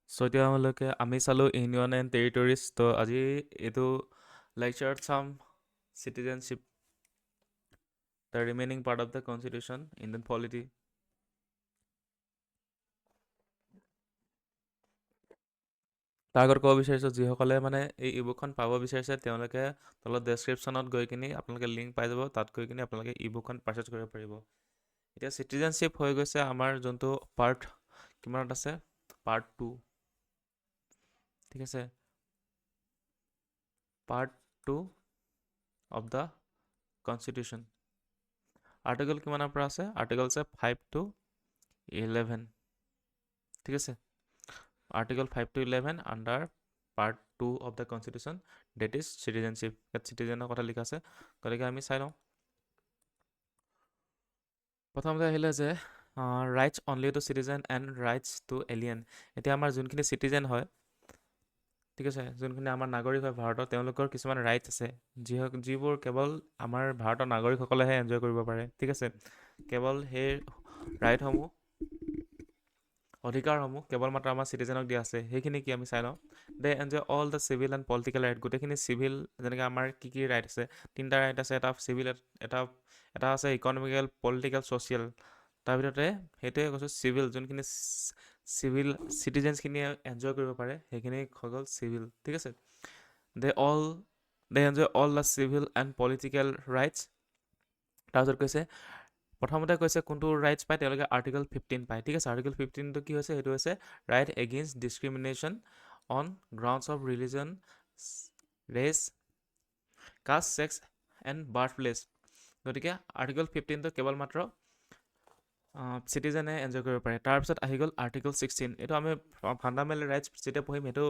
চ' এতিয়া আমি চালোঁ ইউনিয়ন এণ্ড টেৰিটৰিজ। তো আজি এইটো লেকচাৰত চাম citizenship, the remaining part of the constitution, Indian polity. তাৰ আগত ক'ব বিচাৰিছোঁ, যিসকলে এই ইবুকখন পাব বিচাৰিছে তেওঁলোকে তলত ডেছক্ৰিপশ্যনত গৈ কিনি আপোনালোকে লিংক পাই যাব, তাত গৈ কিনি আপোনালোকে ইবুকখন পাৰচেছ কৰিব পাৰিব। এতিয়া চিটিজেনশ্বিপ হৈ গৈছে আমাৰ যোনটো পাৰ্ট কিমানত আছে, পাৰ্ট 2, ঠিক আছে, part 2 of the constitution. Article কিমানৰ পৰা আছে? আৰ্টিকল আছে 5 to 11, ঠিক আছে। Article 5 to 11 under part 2 of the constitution, that is citizenship. ইয়াত চিটিজেনৰ কথা লিখা আছে, গতিকে আমি চাই লওঁ। প্ৰথমতে আহিলে যে rights only to citizen and rights to alien. এতিয়া আমাৰ যোনখিনি চিটিজেন হয়, ঠিক আছে, যোনখিনি আমাৰ নাগৰিক হয় ভাৰতৰ, তেওঁলোকৰ কিছুমান ৰাইটছ আছে যিবোৰ কেৱল আমাৰ ভাৰতৰ নাগৰিকসকলেহে এনজয় কৰিব পাৰে, ঠিক আছে। কেৱল সেই ৰাইটসমূহ, অধিকাৰসমূহ কেৱল মাত্ৰ আমাৰ চিটিজেনক দিয়া আছে। সেইখিনি কি আমি চাই লওঁ। They enjoy all the civil and political right. গোটেইখিনি চিভিল, যেনেকৈ আমাৰ কি ৰাইট আছে, তিনিটা ৰাইট আছে। এটা চিভিল, এটা আছে ইকনমিকেল, পলিটিকেল, ছ'চিয়েল। তাৰ ভিতৰতে সেইটোৱে কৈছোঁ, চিভিল, যোনখিনি চিভিল চিটিজেনছখিনিয়ে এনজয় কৰিব পাৰে সেইখিনি হৈ গ'ল চিভিল, ঠিক আছে। They enjoy all the civil and political rights. তাৰপিছত কৈছে, প্ৰথমতে কৈছে কোনটো ৰাইটছ পায়, তেওঁলোকে আৰ্টিকল 15 পায়, ঠিক আছে। আৰ্টিকল 15টো কি হৈছে? সেইটো হৈছে right against discrimination on grounds of religion, race, caste, sex and birth place. গতিকে আৰ্টিকল 15টো কেৱল মাত্ৰ চিটিজেনে এনজয় কৰিব পাৰে। তাৰপিছত আহি গ'ল আৰ্টিকল 16। এইটো আমি ফাণ্ডামেণ্টেল ৰাইটছ যেতিয়া পঢ়িম সেইটো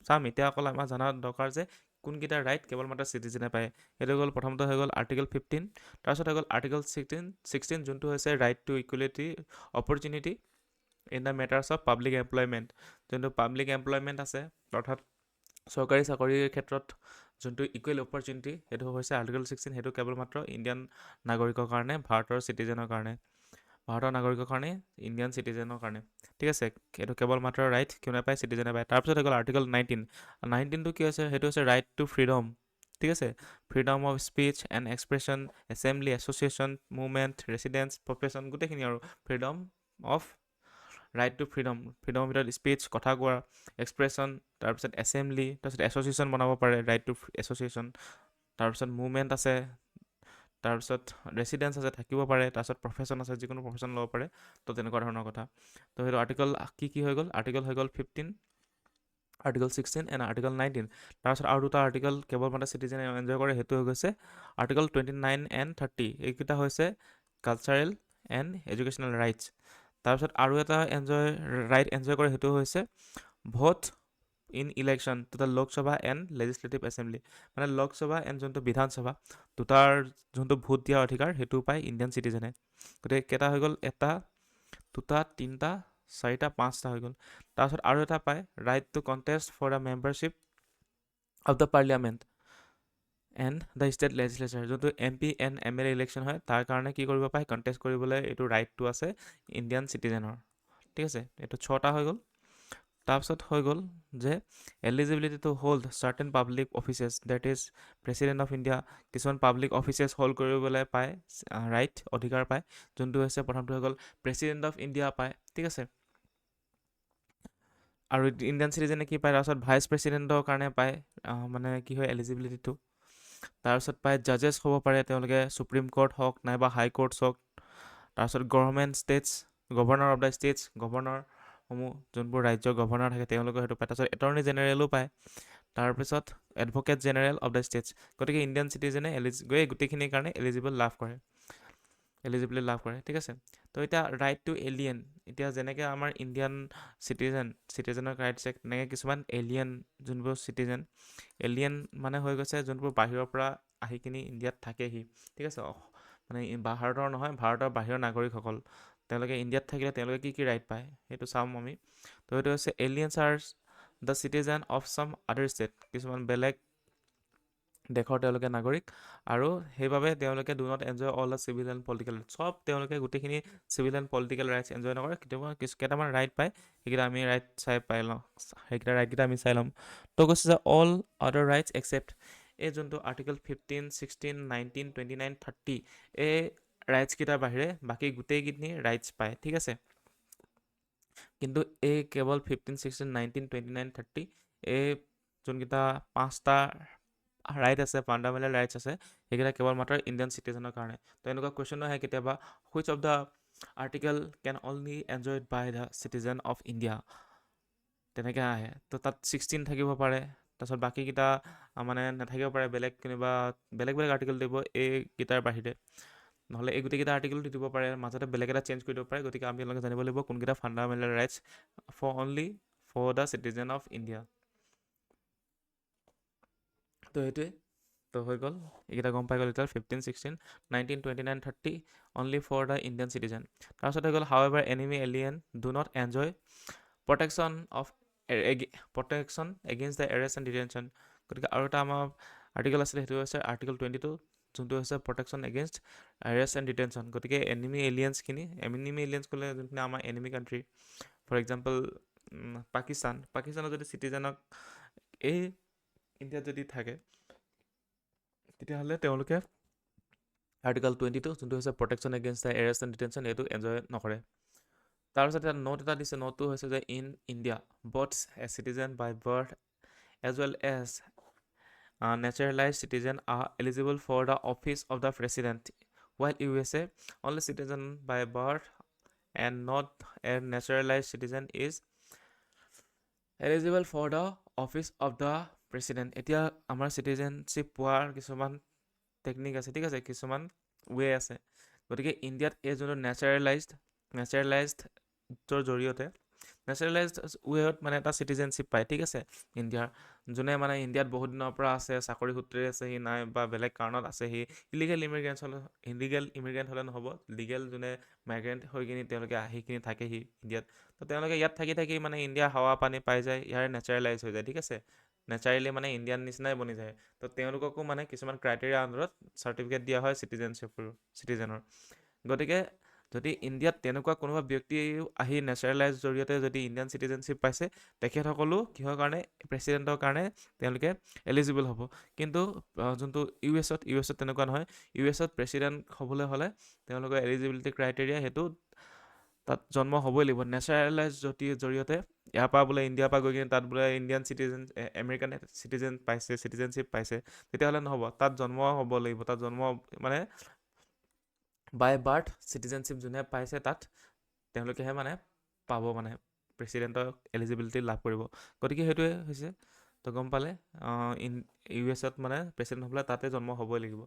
চাম। এতিয়া অকল আমাৰ জনা দৰকাৰ যে কোনকেইটা ৰাইট কেৱল মাত্ৰ চিটিজেনে পায়। সেইটো গ'ল, প্ৰথমতে হৈ গ'ল আৰ্টিকল 15। তাৰপিছত হৈ গ'ল আৰ্টিকল 16, যোনটো হৈছে right to equality opportunity in the matters of public employment. যোনটো পাব্লিক এমপ্লয়মেণ্ট আছে, অৰ্থাৎ চৰকাৰী চাকৰিৰ ক্ষেত্ৰত যোনটো ইকুৱেল অপৰচুনিটি, সেইটো হৈছে আৰ্টিকল 16। সেইটো কেৱল মাত্ৰ ইণ্ডিয়ান নাগৰিকৰ কাৰণে, ভাৰতৰ চিটিজেনৰ কাৰণে, ভাৰতৰ নাগৰিকৰ কাৰণে, ইণ্ডিয়ান চিটিজেনৰ কাৰণে, ঠিক আছে। এইটো কেৱল মাত্ৰ ৰাইট কোনে পায়? চিটিজেনে পায়। তাৰপিছত হৈ গ'ল আৰ্টিকল 19। 19টো কি হৈছে? সেইটো হৈছে ৰাইট টু ফ্ৰীডম, ঠিক আছে। Freedom of speech and expression, assembly, association, movement, residence, profession, গোটেইখিনি আৰু freedom of, right to freedom. ফ্ৰীডমৰ ভিতৰত স্পীচ, কথা কোৱা, এক্সপ্ৰেছন, তাৰপিছত এছেম্বলি, তাৰপিছত এছ'চিয়েশ্যন বনাব পাৰে, ৰাইট টু এছ'চিয়েশ্যন, তাৰপিছত মুভমেণ্ট আছে, তাৰপিছত ৰেচিডেঞ্চ আছে, থাকিব পাৰে, তাৰপিছত প্ৰফেশ্যন আছে, যিকোনো প্ৰফেশ্যন ল'ব পাৰে। তো তেনেকুৱা ধৰণৰ কথা। তো সেইটো আৰ্টিকল কি হৈ গ'ল? আৰ্টিকল হৈ গ'ল 15, আৰ্টিকল 16 এণ্ড আৰ্টিকল 19। তাৰপিছত আৰু দুটা আৰ্টিকল কেৱল মাত্ৰ চিটিজেনে এনজয় কৰে, সেইটো হৈ গৈছে আৰ্টিকল 29 এণ্ড 30। এইকেইটা হৈছে কালচাৰেল এণ্ড এডুকেশ্যনেল ৰাইটছ। তাৰপিছত আৰু এটা ৰাইট এনজয় কৰে, সেইটো হৈছে vote in election to the Lok Sabha and legislative assembly. মানে লোকসভা এণ্ড যোনটো বিধানসভা, দুটাৰ যোনটো ভোট দিয়াৰ অধিকাৰ, সেইটো পায় ইণ্ডিয়ান চিটিজেনে। গতিকে কেইটা হৈ গ'ল? এটা, দুটা, তিনিটা, চাৰিটা, পাঁচটা হৈ গ'ল। তাৰপিছত আৰু এটা পায়, right to contest for the membership of the parliament and the state legislature. যোনটো MP এণ্ড MLA ইলেকশ্যন হয়, তাৰ কাৰণে কি কৰিব পায়? কণ্টেষ্ট কৰিবলৈ এইটো ৰাইটটো আছে ইণ্ডিয়ান চিটিজেনৰ, ঠিক আছে। এইটো 6টা হৈ গ'ল। তাৰপিছত হৈ গ'ল যে eligibility to hold certain public offices, that is president of India. কিছুমান পাব্লিক অফিচেছ হোল্ড কৰিবলৈ পায় ৰাইট, অধিকাৰ পায়, যোনটো হৈছে প্ৰথমটো হৈ গ'ল প্ৰেছিডেণ্ট অফ ইণ্ডিয়া পায়, ঠিক আছে। আৰু ইণ্ডিয়ান চিটিজেনে কি পায়? তাৰপিছত ভাইচ প্ৰেছিডেণ্টৰ কাৰণে পায়, মানে কি হয় এলিজিবিলিটিটো। তাৰপিছত পায় জাজেছ হ'ব পাৰে তেওঁলোকে, ছুপ্ৰিম কোৰ্ট হওক নাইবা হাই কোৰ্টছ হওক। তাৰপিছত government states, governor of the states, গভৰ্ণৰসমূহ, যোনবোৰ ৰাজ্যৰ গভৰ্ণৰ থাকে তেওঁলোকে সেইটো পায়। তাৰপিছত এটৰ্নি জেনেৰেলো পায়। তাৰপিছত advocate general of the states. গতিকে ইণ্ডিয়ান চিটিজেনে গোটেইখিনিৰ কাৰণে এলিজিবিলিটি লাভ কৰে, ঠিক আছে। তো এতিয়া ৰাইট টু এলিয়েন, এতিয়া যেনেকৈ আমাৰ ইণ্ডিয়ান চিটিজেনৰ ৰাইট আছে, তেনেকৈ কিছুমান এলিয়েন, যোনবোৰ চিটিজেন, এলিয়েন মানে হৈ গৈছে যোনবোৰ বাহিৰৰ পৰা আহি কিনি ইণ্ডিয়াত থাকেহি, ঠিক আছে। মানে ভাৰতৰ নহয়, ভাৰতৰ বাহিৰৰ নাগৰিকসকল, তেওঁলোকে ইণ্ডিয়াত থাকিলে তেওঁলোকে কি ৰাইট পায় সেইটো চাম আমি। তো সেইটো হৈছে এলিয়েনছ আৰ দ্য চিটিজেন অফ চাম আদাৰ ষ্টেট। কিছুমান বেলেগ দেশৰ তেওঁলোকে নাগৰিক আৰু সেইবাবে তেওঁলোকে do not enjoy all the civil and political rights. চব তেওঁলোকে গোটেইখিনি civil and political rights enjoy নকৰে, কেতিয়াবা কেইটামান ৰাইট পায়, সেইকেইটা আমি ৰাইট চাই পাই লওঁ, সেইকেইটা ৰাইটকেইটা আমি চাই ল'ম। তো কৈছে যে অল আদাৰ ৰাইটছ একচেপ্ট এই যোনটো আৰ্টিকেল 15, 16, 19, 29, 30 এই ৰাইটছকেইটাৰ বাহিৰে বাকী গোটেইখিনি ৰাইটছ পায়, ঠিক আছে। কিন্তু এই কেৱল 15, 16, 19, 29, 30 এই যোনকেইটা 5টা ৰাইট আছে, ফাণ্ডামেণ্টেল ৰাইটছ আছে, সেইকেইটা কেৱল মাত্ৰ ইণ্ডিয়ান চিটিজেনৰ কাৰণে। তো এনেকুৱা কুৱেশ্যনো আহে কেতিয়াবা, which of the article can only enjoyed by the citizen of India, তেনেকৈ আহে। তো তাত 16 থাকিব পাৰে, তাৰপিছত বাকীকেইটা মানে নাথাকিব পাৰে, বেলেগ বেলেগ আৰ্টিকেল দিব এইকেইটাৰ বাহিৰে, নহ'লে এই গোটেইকেইটা আৰ্টিকেলো দি দিব পাৰে, মাজতে বেলেগ এটা চেঞ্জ কৰি দিব পাৰে। গতিকে আপোনালোকে জানিব লাগিব কোনকেইটা fundamental rights for the citizen of India. তো সেইটোৱে তো হৈ গ'ল, এইকেইটা গম পাই গ'ল এতিয়া 15, 16, 19, 29, 30 only for the Indian citizen. তাৰপিছত হৈ গ'ল however enemy alien do not enjoy protection against the arrest and detention. গতিকে আৰু এটা আমাৰ আৰ্টিকেল আছিলে, সেইটো হৈছে আৰ্টিকেল 22, যোনটো হৈছে protection against arrest and detention. গতিকে এনিমি এলিয়েন্স ক'লে যোনখিনি আমাৰ এনিমি কাণ্ট্ৰি, ফৰ এক্সাম্পল পাকিস্তানৰ যদি চিটিজেনক এই ইণ্ডিয়াত যদি থাকে, তেতিয়াহ'লে তেওঁলোকে আৰ্টিকেল 22, যোনটো হৈছে protection against the arrest and detention, এইটো এনজয় নকৰে। তাৰপিছত এটা নোট এটা দিছে, নোটটো হৈছে যে in India both a citizen by birth as well as naturalise citizen are eligible for the office of the president, while USA only citizen by birth and not a naturalized citizen is eligible for the office of the president. এতিয়া আমাৰ citizenship পোৱাৰ কিছুমান technique আছে, ঠিক আছে, কিছুমান ৱে আছে। গতিকে ইণ্ডিয়াত এই যোনটো নেচাৰেলাইজডৰ জৰিয়তে নেচাৰেলাইজড ৱেত মানে এটা চিটিজেনশ্বিপ পায়, ঠিক আছে, ইণ্ডিয়াৰ যোনে মানে ইণ্ডিয়াত বহুত দিনৰ পৰা আছে, চাকৰি সূত্ৰে আছে সি, নাই বা বেলেগ কাৰণত আছে সি, ইলিগেল ইমিগ্ৰেণ্ট হ'লে নহ'ব, লিগেল যোনে মাইগ্ৰেণ্ট হৈ কিনি তেওঁলোকে আহি কিনি থাকেহি ইণ্ডিয়াত, তো তেওঁলোকে ইয়াত থাকি মানে ইণ্ডিয়াৰ হাৱা পানী পাই যায়, ইয়াৰ নেচাৰেলাইজ হৈ যায়, ঠিক আছে, নেচাৰেলি মানে ইণ্ডিয়ান নিচিনাই বনি যায়। তো তেওঁলোককো মানে কিছুমান ক্ৰাইটেৰিয়া আণ্ডাৰত চাৰ্টিফিকেট দিয়া হয় চিটিজেনৰ। গতিকে যদি ইণ্ডিয়াত তেনেকুৱা কোনোবা ব্যক্তি আহি নেচাৰেলাইজ জৰিয়তে যদি ইণ্ডিয়ান চিটিজেনশ্বিপ পাইছে, তেখেতসকলো কিহৰ কাৰণে, প্ৰেচিডেণ্টৰ কাৰণে তেওঁলোকে এলিজিবল হ'ব। কিন্তু যোনটো ইউ এছত তেনেকুৱা নহয়। ইউ এছত প্ৰেচিডেণ্ট হ'বলৈ হ'লে তেওঁলোকৰ এলিজিবিলিটি ক্ৰাইটেৰিয়া সেইটো তাত জন্ম হ'বই লাগিব। নেচাৰেলাইজ জৰিয়তে ইয়াৰ পৰা বোলে ইণ্ডিয়াৰ পৰা গৈ কিনে তাত বোলে ইণ্ডিয়ান আমেৰিকান চিটিজেনশ্বিপ পাইছে, তেতিয়াহ'লে নহ'ব, তাত জন্ম হ'ব লাগিব। তাত জন্ম মানে বাই বাৰ্থ চিটিজেনশ্বিপ যোনে পাইছে তাত তেওঁলোকেহে মানে পাব, মানে প্ৰেচিডেণ্টৰ এলিজিবিলিটি লাভ কৰিব। গতিকে সেইটোৱে হৈছে, তো গম পালে ইউ এছত মানে প্ৰেচিডেণ্ট হ'বলৈ তাতে জন্ম হ'বই লাগিব।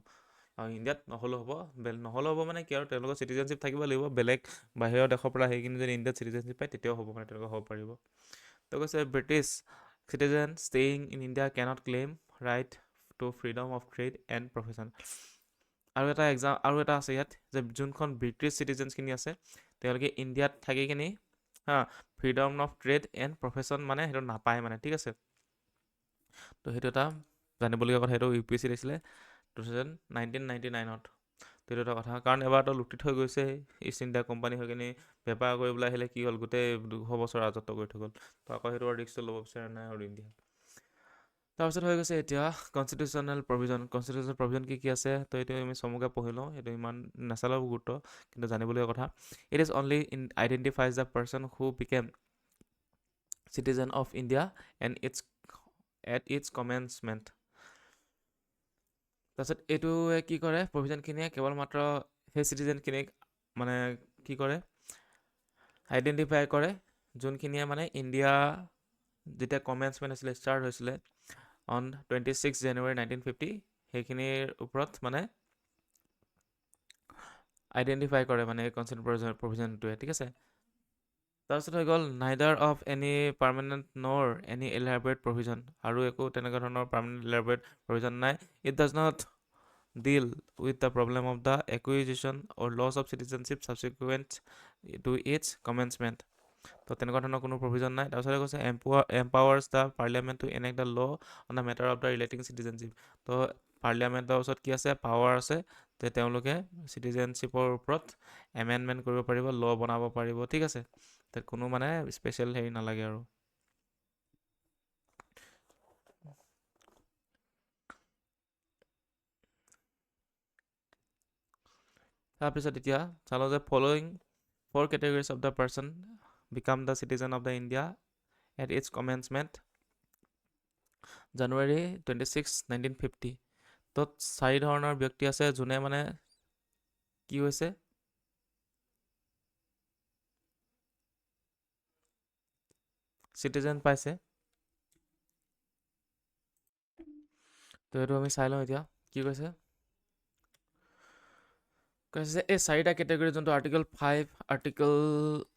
আৰু ইণ্ডিয়াত নহ'লেও হ'ব মানে কি আৰু তেওঁলোকৰ চিটিজেনশ্বিপ থাকিব লাগিব, বেলেগ বাহিৰৰ দেশৰ পৰা আহি কিনি যদি ইণ্ডিয়াত চিটিজেনশ্বিপ পায় তেতিয়াও হ'ব, মানে তেওঁলোকে হ'ব পাৰিব। তো কৈছে British citizen staying in India cannot claim right to freedom of trade and profession. আৰু এটা আছে ইয়াত যে যোনখন ব্ৰিটিছ চিটিজেনছখিনি আছে তেওঁলোকে ইণ্ডিয়াত থাকি কিনি freedom of trade and profession মানে সেইটো নাপায় মানে, ঠিক আছে। তো সেইটো এটা জানিবলগীয়া কথা, সেইটো UPSC দিছিলে 1999ত। তো এইটো এটা কথা, কাৰণ এবাৰতো লুটি থৈ গৈছে ইষ্ট ইণ্ডিয়া কোম্পানী হৈ কিনি বেপাৰ কৰিবলৈ আহিলে, কি হ'ল, গোটেই 200 বছৰ ৰাজত্ব কৰি থৈ গ'ল। তো আকৌ সেইটো ৰিক্সটো ল'ব বিচৰা নাই আৰু ইণ্ডিয়া। তাৰপিছত হৈ গৈছে এতিয়া কনষ্টিটিউশ্যনেল প্ৰভিজন কি আছে, তো এইটো আমি চমুকৈ পঢ়ি লওঁ, সেইটো ইমান নাচালেও গুৰুত্ব, কিন্তু জানিবলগীয়া কথা। It is only identifies the person who became citizen of India and at its commencement. তাৰপিছত এইটোৱে কি কৰে, প্ৰভিজনখিনিয়ে কেৱল মাত্ৰ সেই চিটিজেনখিনিক মানে কি কৰে, আইডেণ্টিফাই কৰে যোনখিনিয়ে মানে ইণ্ডিয়া যেতিয়া কমেন্সমেণ্ট হৈছিলে, ষ্টাৰ্ট হৈছিলে অন 26 জানুৱাৰী 1950, সেইখিনিৰ ওপৰত মানে আইডেণ্টিফাই কৰে মানে এই কনষ্টিটিউশ্যন প্ৰভিজনটোৱে, ঠিক আছে। তাৰপিছত হৈ গ'ল neither of any permanent nor any elaborate provision, আৰু একো তেনেকুৱা ধৰণৰ পাৰ্মানেণ্ট এলাবৰেট প্ৰভিজন নাই। It does not deal with the problem of the acquisition or loss of citizenship subsequent to its commencement. তো তেনেকুৱা ধৰণৰ কোনো প্ৰভিজন নাই। তাৰপিছত কৈছে empowers the parliament to enact the law on the matter of the relating citizenship. তো পাৰ্লিয়ামেণ্টৰ ওচৰত কি আছে পাৱাৰ আছে যে তেওঁলোকে চিটিজেনশ্বিপৰ ওপৰত এমেণ্ডমেণ্ট কৰিব পাৰিব ল' বনাব পাৰিব ঠিক আছে তাত কোনো মানে স্পেচিয়েল হেৰি নালাগে আৰু তাৰপিছত এতিয়া চালোঁ যে following 4 categories of the person become the citizen of the India at its commencement January 26, 1950 তত 4 ধৰণৰ ব্যক্তি আছে যোনে মানে কি হৈছে চিটিজেন পাইছে তো এইটো আমি চাই লওঁ এতিয়া কি কৈছে কৈছে এই 4টা কেটেগৰী যোনটো আৰ্টিকল 5 আৰ্টিকল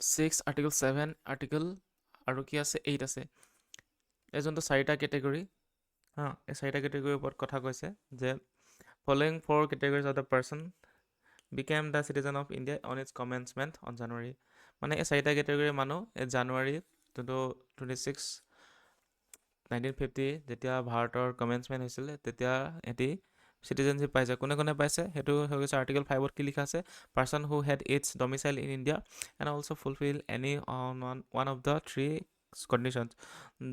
6 আৰ্টিকল 7 আৰ্টিকল আৰু কি আছে 8 আছে এই যোনটো 4টা কেটেগৰী হা এই 4টা কেটেগৰীৰ ওপৰত কথা কৈছে যে following 4 categories of the person became the citizen of India on its commencement on January মানে এই 4টা কেটেগৰীৰ মানুহ এই জানুৱাৰী যোনটো 26 1950 যেতিয়া ভাৰতৰ কমেন্সমেণ্ট হৈছিলে তেতিয়া এটি চিটিজেনশ্বিপ পাইছে কোনে কোনে পাইছে সেইটো হৈ গৈছে আৰ্টিকল 5ত কি লিখা আছে person who had its domicile in India and also' fulfil any one of the 3 conditions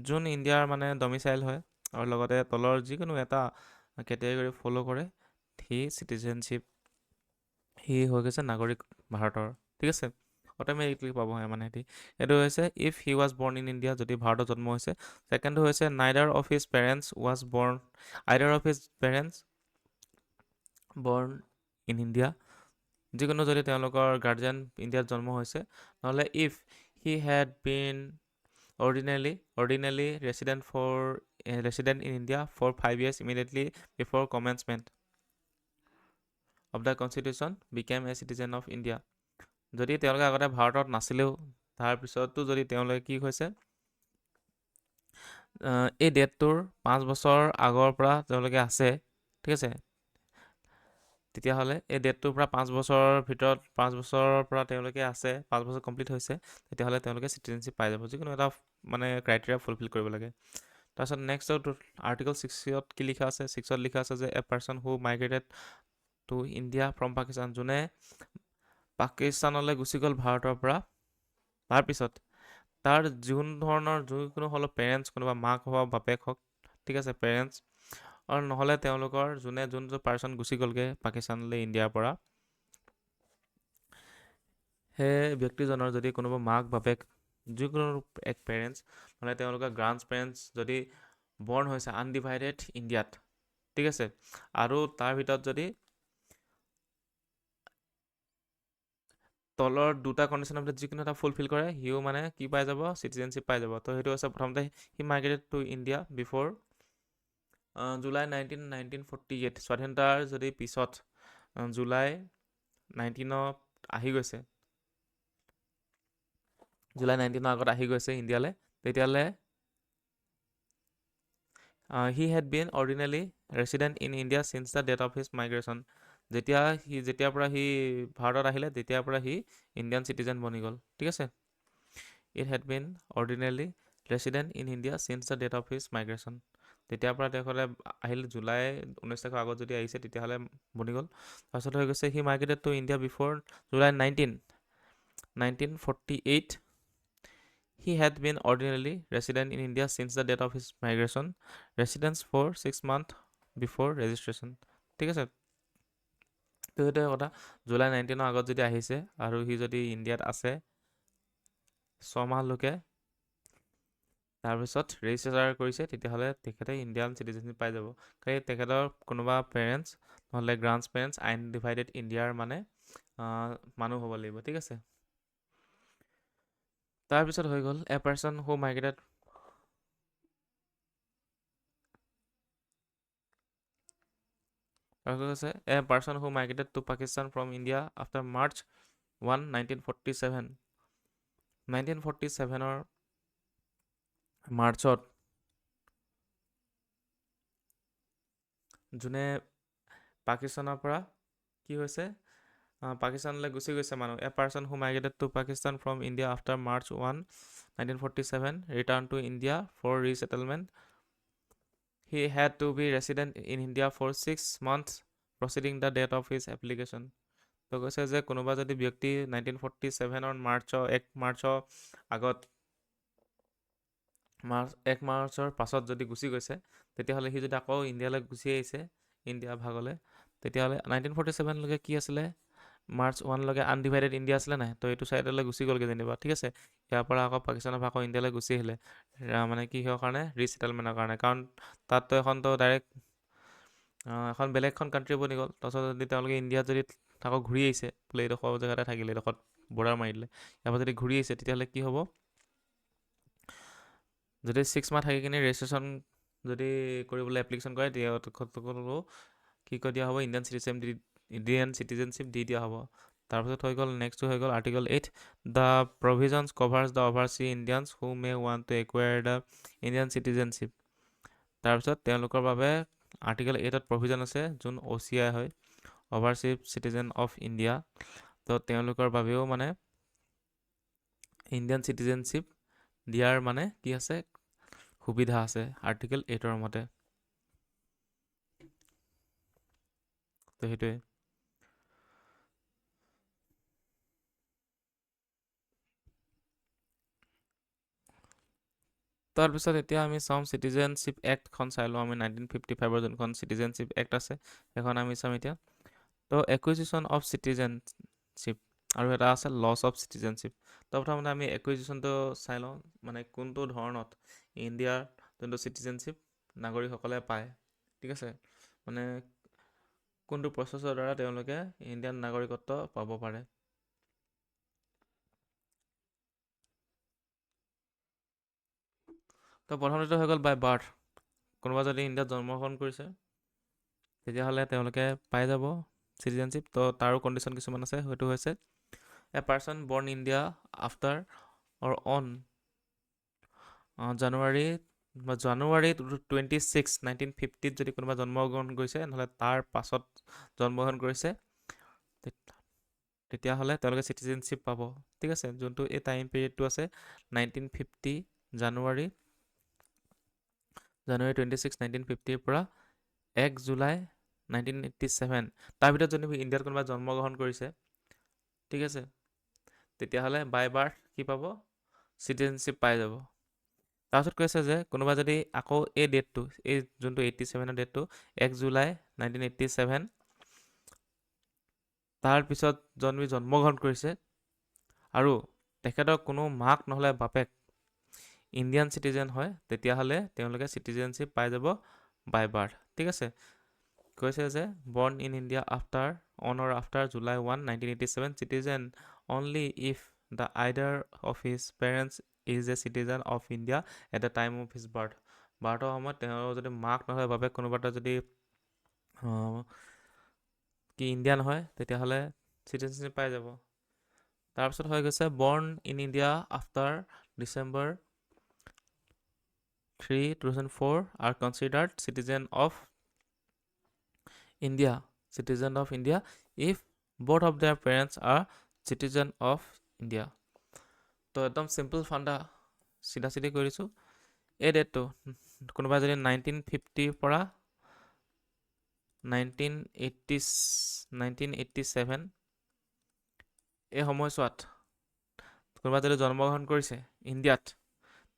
যোন ইণ্ডিয়াৰ মানে ডমিচাইল হয় আৰু লগতে তলৰ যিকোনো এটা কেটেগৰী ফ'ল' কৰে সি চিটিজেনশ্বিপ সি হৈ গৈছে নাগৰিক ভাৰতৰ ঠিক আছে অট'মেটিকলি পাব মানে সিহঁতি এইটো হৈছে if he was born in India যদি ভাৰতত জন্ম হৈছে ছেকেণ্ডটো হৈছে neither of his parents was born either of his parents born in India যিকোনো যদি তেওঁলোকৰ গাৰ্জেন ইণ্ডিয়াত জন্ম হৈছে নহ'লে if he had been ordinarily resident in India for 5 years immediately before commencement of the constitution became a citizen of India যদি তেওঁলোকে আগতে ভাৰতত নাছিলেও তাৰপিছতো যদি তেওঁলোকে কি হৈছে এই ডেটটোৰ 5 বছৰ আগৰ পৰা তেওঁলোকে আছে ঠিক আছে তেতিয়াহ'লে এই ডেটটোৰ পৰা 5 বছৰৰ ভিতৰত 5 বছৰৰ পৰা তেওঁলোকে আছে 5 বছৰ কমপ্লিট হৈছে তেতিয়াহ'লে তেওঁলোকে চিটিজেনশ্বিপ পাই যাব যিকোনো এটা মানে ক্ৰাইটেৰিয়া ফুলফিল কৰিব লাগে তাৰপিছত নেক্সট আৰ্টিকল 6ত কি লিখা আছে 6ত লিখা আছে যে a person who migrated to India from Pakistan যোনে পাকিস্তানলৈ গুচি গ'ল ভাৰতৰ পৰা তাৰপিছত তাৰ যিকোনো হ'লেও পেৰেণ্টছ কোনোবা মাক হওক বাপেক হওক ঠিক আছে পেৰেণ্টছ আৰু নহ'লে তেওঁলোকৰ যোনটো পাৰ্চন গুচি গ'লগৈ পাকিস্তানলৈ ইণ্ডিয়াৰ পৰা সেই ব্যক্তিজনৰ যদি কোনোবা মাক বাপেক যিকোনো এক পেৰেণ্টছ মানে তেওঁলোকৰ গ্ৰাণ্ড পেৰেণ্টছ যদি বৰ্ণ হৈছে আনডিভাইডেড ইণ্ডিয়াত ঠিক আছে আৰু তাৰ ভিতৰত যদি তলৰ দুটা কণ্ডিশ্যনৰ ভিতৰত যিকোনো এটা ফুলফিল কৰে সিও মানে কি পাই যাব চিটিজেনশ্বিপ পাই যাব তো সেইটো হৈছে প্ৰথমতে হি migrated to India before July 1948 স্বাধীনতাৰ যদি পিছত জুলাই 19ত আহি গৈছে জুলাই 19ৰ আগত আহি গৈছে ইণ্ডিয়ালৈ তেতিয়াহ'লে he had been ordinarily resident in India since the date of his migration যেতিয়াৰ পৰা সি ভাৰতত আহিলে তেতিয়াৰ পৰা সি ইণ্ডিয়ান চিটিজেন বনি গ'ল ঠিক আছে it had been ordinarily resident in India since the date of his migration তেতিয়াৰ পৰা তেখেতে আহিল জুলাই 19 তাৰিখৰ আগত যদি আহিছে তেতিয়াহ'লে বনি গ'ল তাৰপিছত হৈ গৈছে he migrated to India before July 1948 He had been ordinarily resident in India since the date of his migration, residence for 6 months before registration. ঠিক আছে তো সেইটোৱে কথা জুলাই 19ৰ আগত যদি আহিছে আৰু সি যদি ইণ্ডিয়াত আছে 6 মাহলৈকে তাৰপিছত ৰেজিষ্টাৰ কৰিছে তেতিয়াহ'লে তেখেতে ইণ্ডিয়ান চিটিজেনশ্বিপ পাই যাব কাৰণ তেখেতৰ কোনোবা পেৰেণ্টছ নহ'লে গ্ৰাণ্ড পেৰেণ্টছ আনডিভাইডেড ইণ্ডিয়াৰ মানে মানুহ হ'ব লাগিব ঠিক আছে তাৰপিছত হৈ গ'ল a person who migrated a person who migrated to Pakistan from India after March 1 1947 1947ৰ মাৰ্চত যোনে পাকিস্তানৰ পৰা কি হৈছে পাকিস্তানলৈ গুচি গৈছে মানুহ a person who migrated to Pakistan from India after March 1 1947 return to India for resettlement he had to be resident in India for 6 months preceding the date of his application. তো কৈছে যে কোনোবা যদি ব্যক্তি 1947 মাৰ্চৰ আগত 1 মাৰ্চৰ পাছত যদি গুচি গৈছে তেতিয়াহ'লে সি যদি আকৌ ইণ্ডিয়ালৈ গুচি আহিছে ইণ্ডিয়া ভাগলৈ তেতিয়াহ'লে 1947লৈকে কি আছিলে মাৰ্চ 1লৈকে আনডিভাইডেড ইণ্ডিয়া আছিলে নাই তো এইটো ছাইডলৈ গুচি গ'লগৈ যেনিবা ঠিক আছে ইয়াৰ পৰা আকৌ পাকিস্তানৰ পৰা আকৌ ইণ্ডিয়ালৈ গুচি আহিলে মানে কি হোৱাৰ কাৰণে ৰিছেটেলমেণ্টৰ কাৰণে কাৰণ তাততো এখনতো ডাইৰেক্ট এখন বেলেগখন কাণ্ট্ৰি বনি গ'ল তাৰপিছত যদি তেওঁলোকে ইণ্ডিয়াত যদি আকৌ ঘূৰি আহিছে বোলে এইডোখৰ জেগাতে থাকিলে এইডোখৰত বৰ্ডাৰ মাৰি দিলে ইয়াৰ পৰা যদি ঘূৰি আহিছে তেতিয়াহ'লে কি হ'ব যদি 6 মাহ থাকি কিনে ৰেজিষ্ট্ৰেশ্যন যদি কৰিবলৈ এপ্লিকেশ্যন কৰে তেতিয়া কি কৈ দিয়া হ'ব ইণ্ডিয়ান চিটিজেনশ্বিপ দি দিয়া হ'ব তাৰপিছত হৈ গ'ল নেক্সটটো হৈ গ'ল article 8 the provisions covers the overseas Indians who may want to acquire the Indian citizenship তাৰপিছত তেওঁলোকৰ বাবে আৰ্টিকল 8ত প্ৰভিজন আছে যোন OCI হয় অভাৰচিভ চিটিজেন অফ ইণ্ডিয়া তো তেওঁলোকৰ বাবেও মানে ইণ্ডিয়ান চিটিজেনশ্বিপ দিয়াৰ মানে কি আছে সুবিধা আছে আৰ্টিকল 8ৰ মতে তো সেইটোৱে তাৰপিছত এতিয়া আমি চাম চিটিজেনশ্বিপ এক্টখন চাই লওঁ আমি 1955ৰ যোনখন চিটিজেনশ্বিপ এক্ট আছে সেইখন আমি চাম এতিয়া তো একুইজিশ্যন অফ চিটিজেনশ্বিপ আৰু এটা আছে লছ অফ চিটিজেনশ্বিপ তো প্ৰথমতে আমি একুইজিশ্যনটো চাই লওঁ মানে কোনটো ধৰণত ইণ্ডিয়াৰ যোনটো চিটিজেনশ্বিপ নাগৰিকসকলে পায় ঠিক আছে মানে কোনটো প্ৰচেছৰ দ্বাৰা তেওঁলোকে ইণ্ডিয়ান নাগৰিকত্ব পাব পাৰে তো প্ৰথমতে হৈ গ'ল বাই বাৰ্থ কোনোবা যদি ইণ্ডিয়াত জন্মগ্ৰহণ কৰিছে তেতিয়াহ'লে তেওঁলোকে পাই যাব চিটিজেনশ্বিপ তো তাৰো কণ্ডিশ্যন কিছুমান আছে সেইটো হৈছে এ পাৰ্চন বৰ্ণ ইণ্ডিয়া আফটাৰ অৰ অন জানুৱাৰী 26 1950ত যদি কোনোবা জন্মগ্ৰহণ কৰিছে নহ'লে তাৰ পাছত জন্মগ্ৰহণ কৰিছে তেতিয়াহ'লে তেওঁলোকে চিটিজেনশ্বিপ পাব ঠিক আছে যোনটো এই টাইম পিৰিয়ডটো আছে 1950 জানুৱাৰী 26 1950ৰ পৰা 1 জুলাই 1987 তাৰ ভিতৰত যদি ইণ্ডিয়াত কোনোবা জন্মগ্ৰহণ কৰিছে ঠিক আছে তেতিয়াহ'লে বাই বাৰ্থ কি পাব চিটিজেনশ্বিপ পাই যাব তাৰপিছত কৈছে যে কোনোবা যদি আকৌ এই ডেটটো এই যোনটো 87ৰ ডেটটো 1 জুলাই 1987 তাৰপিছত জন্মগ্ৰহণ কৰিছে আৰু তেখেতৰ কোনো মাক নহ'লে বাপেক ইণ্ডিয়ান চিটিজেন হয় তেতিয়াহ'লে তেওঁলোকে চিটিজেনশ্বিপ পাই যাব বাই বাৰ্থ ঠিক আছে কৈছে যে born in India after on or after July 1 1987 citizen only if the either of his parents is a citizen of India at the time of his বাৰ্থৰ সময়ত তেওঁৰ যদি মাক নহ'লে বাপেক কোনোবা এটা যদি কি ইণ্ডিয়ান হয় তেতিয়াহ'লে চিটিজেনশ্বিপ পাই যাব তাৰপিছত হৈ গৈছে বৰ্ণ in India after December 3 2004 are considered citizen of India if both of their parents are citizen of India তো একদম চিম্পল ফাণ্ডা চিধা চিধি কৰিছোঁ এই ডেটটো কোনোবা যদি 1950 পৰা 1987 এই সময়ছোৱাত কোনোবা যদি জন্মগ্ৰহণ কৰিছে ইণ্ডিয়াত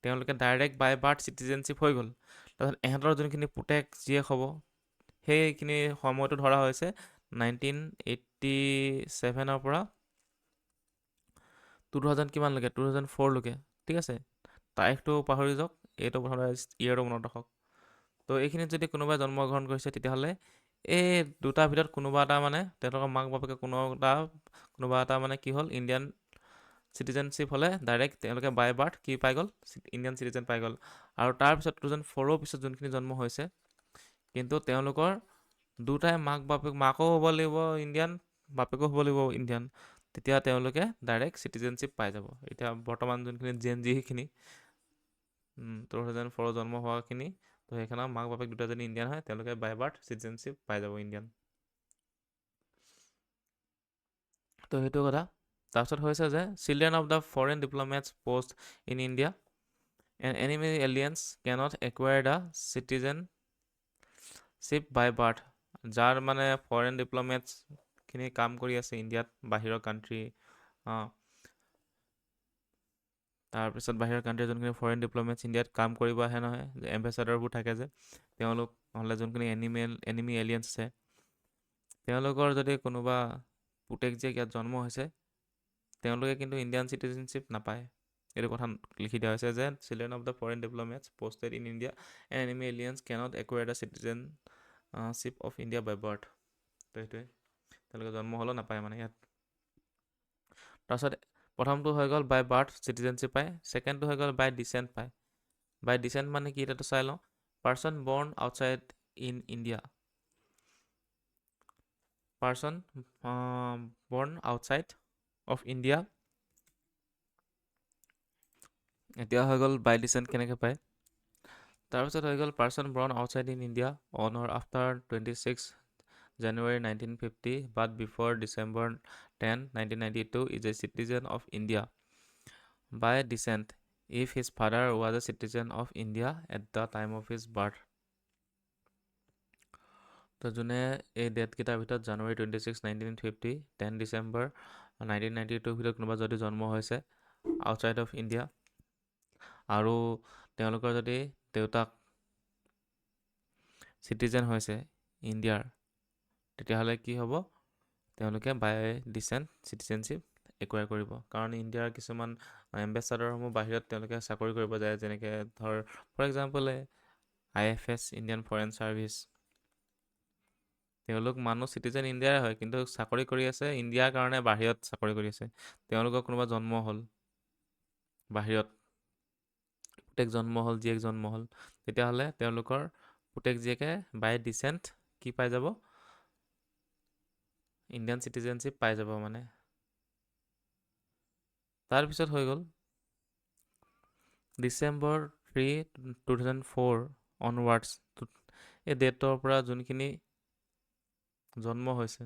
তেওঁলোকে ডাইৰেক্ট বাই বাৰ্থ চিটিজেনশ্বিপ হৈ গ'ল তাৰপিছত এহঁতৰ যোনখিনি পুতেক জীয়েক হ'ব সেইখিনি সময়টো ধৰা হৈছে 1987ৰ পৰা 2000 কিমানলৈকে 2004লৈকে ঠিক আছে তাৰিখটো পাহৰি যাওক এইটো প্ৰথমতে ইয়েৰটো মনত ৰাখক তো এইখিনিত যদি কোনোবাই জন্মগ্ৰহণ কৰিছে তেতিয়াহ'লে এই দুটাৰ ভিতৰত কোনোবা এটা মানে তেওঁলোকৰ মাক বাপেকে কোনোবা এটা মানে কি হ'ল ইণ্ডিয়ান চিটিজেনশ্বিপ হ'লে ডাইৰেক্ট তেওঁলোকে বাই বাৰ্থ কি পাই গ'ল ইণ্ডিয়ান চিটিজেন পাই গ'ল আৰু তাৰপিছত 2004ৰ পিছত যোনখিনি জন্ম হৈছে কিন্তু তেওঁলোকৰ দুটাই মাকো হ'ব লাগিব ইণ্ডিয়ান বাপেকো হ'ব লাগিব ইণ্ডিয়ান তেতিয়া তেওঁলোকে ডাইৰেক্ট চিটিজেনশ্বিপ পাই যাব এতিয়া বৰ্তমান যোনখিনি যিখিনি 2004 জন্ম হোৱাখিনি তো সেইখনৰ মাক বাপেক দুটা যদি ইণ্ডিয়ান হয় তেওঁলোকে বাই বাৰ্থ চিটিজেনশ্বিপ পাই যাব ইণ্ডিয়ান তো সেইটো কথা তাৰপিছত হৈছে যে children of the foreign diplomats post in India and enemy aliens cannot acquire the citizen citizenship by birth, যাৰ মানে ফৰেন ডিপ্ল'মেটছখিনি কাম কৰি আছে ইণ্ডিয়াত, বাহিৰৰ কাণ্ট্ৰি, তাৰপিছত বাহিৰৰ কাণ্ট্ৰিৰ যোনখিনি ফৰেন ডিপ্ল'মেটছ ইণ্ডিয়াত কাম কৰিব আহে নহয়, এম্বেচাডাৰবোৰ থাকে যে, তেওঁলোক নহ'লে যোনখিনি এনিমি এলিয়েন্স আছে, তেওঁলোকৰ যদি কোনোবা পুতেক জীয়েক ইয়াত জন্ম হৈছে, তেওঁলোকে কিন্তু ইণ্ডিয়ান চিটিজেনশ্বিপ নাপায়। এইটো কথা লিখি দিয়া হৈছে যে children of the foreign diplomats posted in India and enemy aliens cannot acquire the citizenship of India by birth. তো সেইটোৱে, তেওঁলোকে জন্ম হ'লেও নাপায় মানে ইয়াত। তাৰপিছত প্ৰথমটো হৈ গ'ল বাই বাৰ্থ চিটিজেনশ্বিপ পায়, ছেকেণ্ডটো হৈ গ'ল বাই ডিচেণ্ট পায়। বাই ডিচেণ্ট মানে কি এতিয়াতো চাই লওঁ। Person born outside in India, person born outside of India. এতিয়া হৈ গ'ল বাই ডিচেণ্ট কেনেকৈ পায়। তাৰপিছত হৈ গ'ল person born outside in India on or after 26 January 1950 but before December 10, 1992 is a citizen of India by descent if his father was a citizen of India at the time of his birth. তো যোনে এই ডেটকেইটাৰ ভিতৰত জানুৱাৰী 26, 1950, 10 ডিচেম্বৰ 1992 ভিতৰত কোনোবা যদি জন্ম হৈছে outside of India, আৰু তেওঁলোকৰ যদি দেউতাক চিটিজেন হৈছে ইণ্ডিয়াৰ, তেতিয়াহ'লে কি হ'ব, তেওঁলোকে বাই ডিচেণ্ট চিটিজেনশ্বিপ একুৱায়াৰ কৰিব। কাৰণ ইণ্ডিয়াৰ কিছুমান এম্বেচাডাৰসমূহ বাহিৰত তেওঁলোকে চাকৰি কৰিব যায়, যেনেকৈ ধৰ for example IFS Indian foreign service, তেওঁলোক মানুহ চিটিজেন ইণ্ডিয়াৰে হয়, কিন্তু চাকৰি কৰি আছে ইণ্ডিয়াৰ কাৰণে বাহিৰত চাকৰি কৰি আছে। তেওঁলোকৰ কোনোবা জন্ম হ'ল বাহিৰত, পুতেক জন্ম হ'ল, জীয়েক জন্ম হ'ল, তেতিয়াহ'লে তেওঁলোকৰ পুতেক জীয়েকে বাই ডিচেণ্ট কি পাই যাব, ইণ্ডিয়ান চিটিজেনশ্বিপ পাই যাব মানে। তাৰপিছত হৈ গ'ল ডিচেম্বৰ 3, 2004 অনৱাৰ্ডছ, এই ডেটৰ পৰা যোনখিনি জন্ম হৈছে,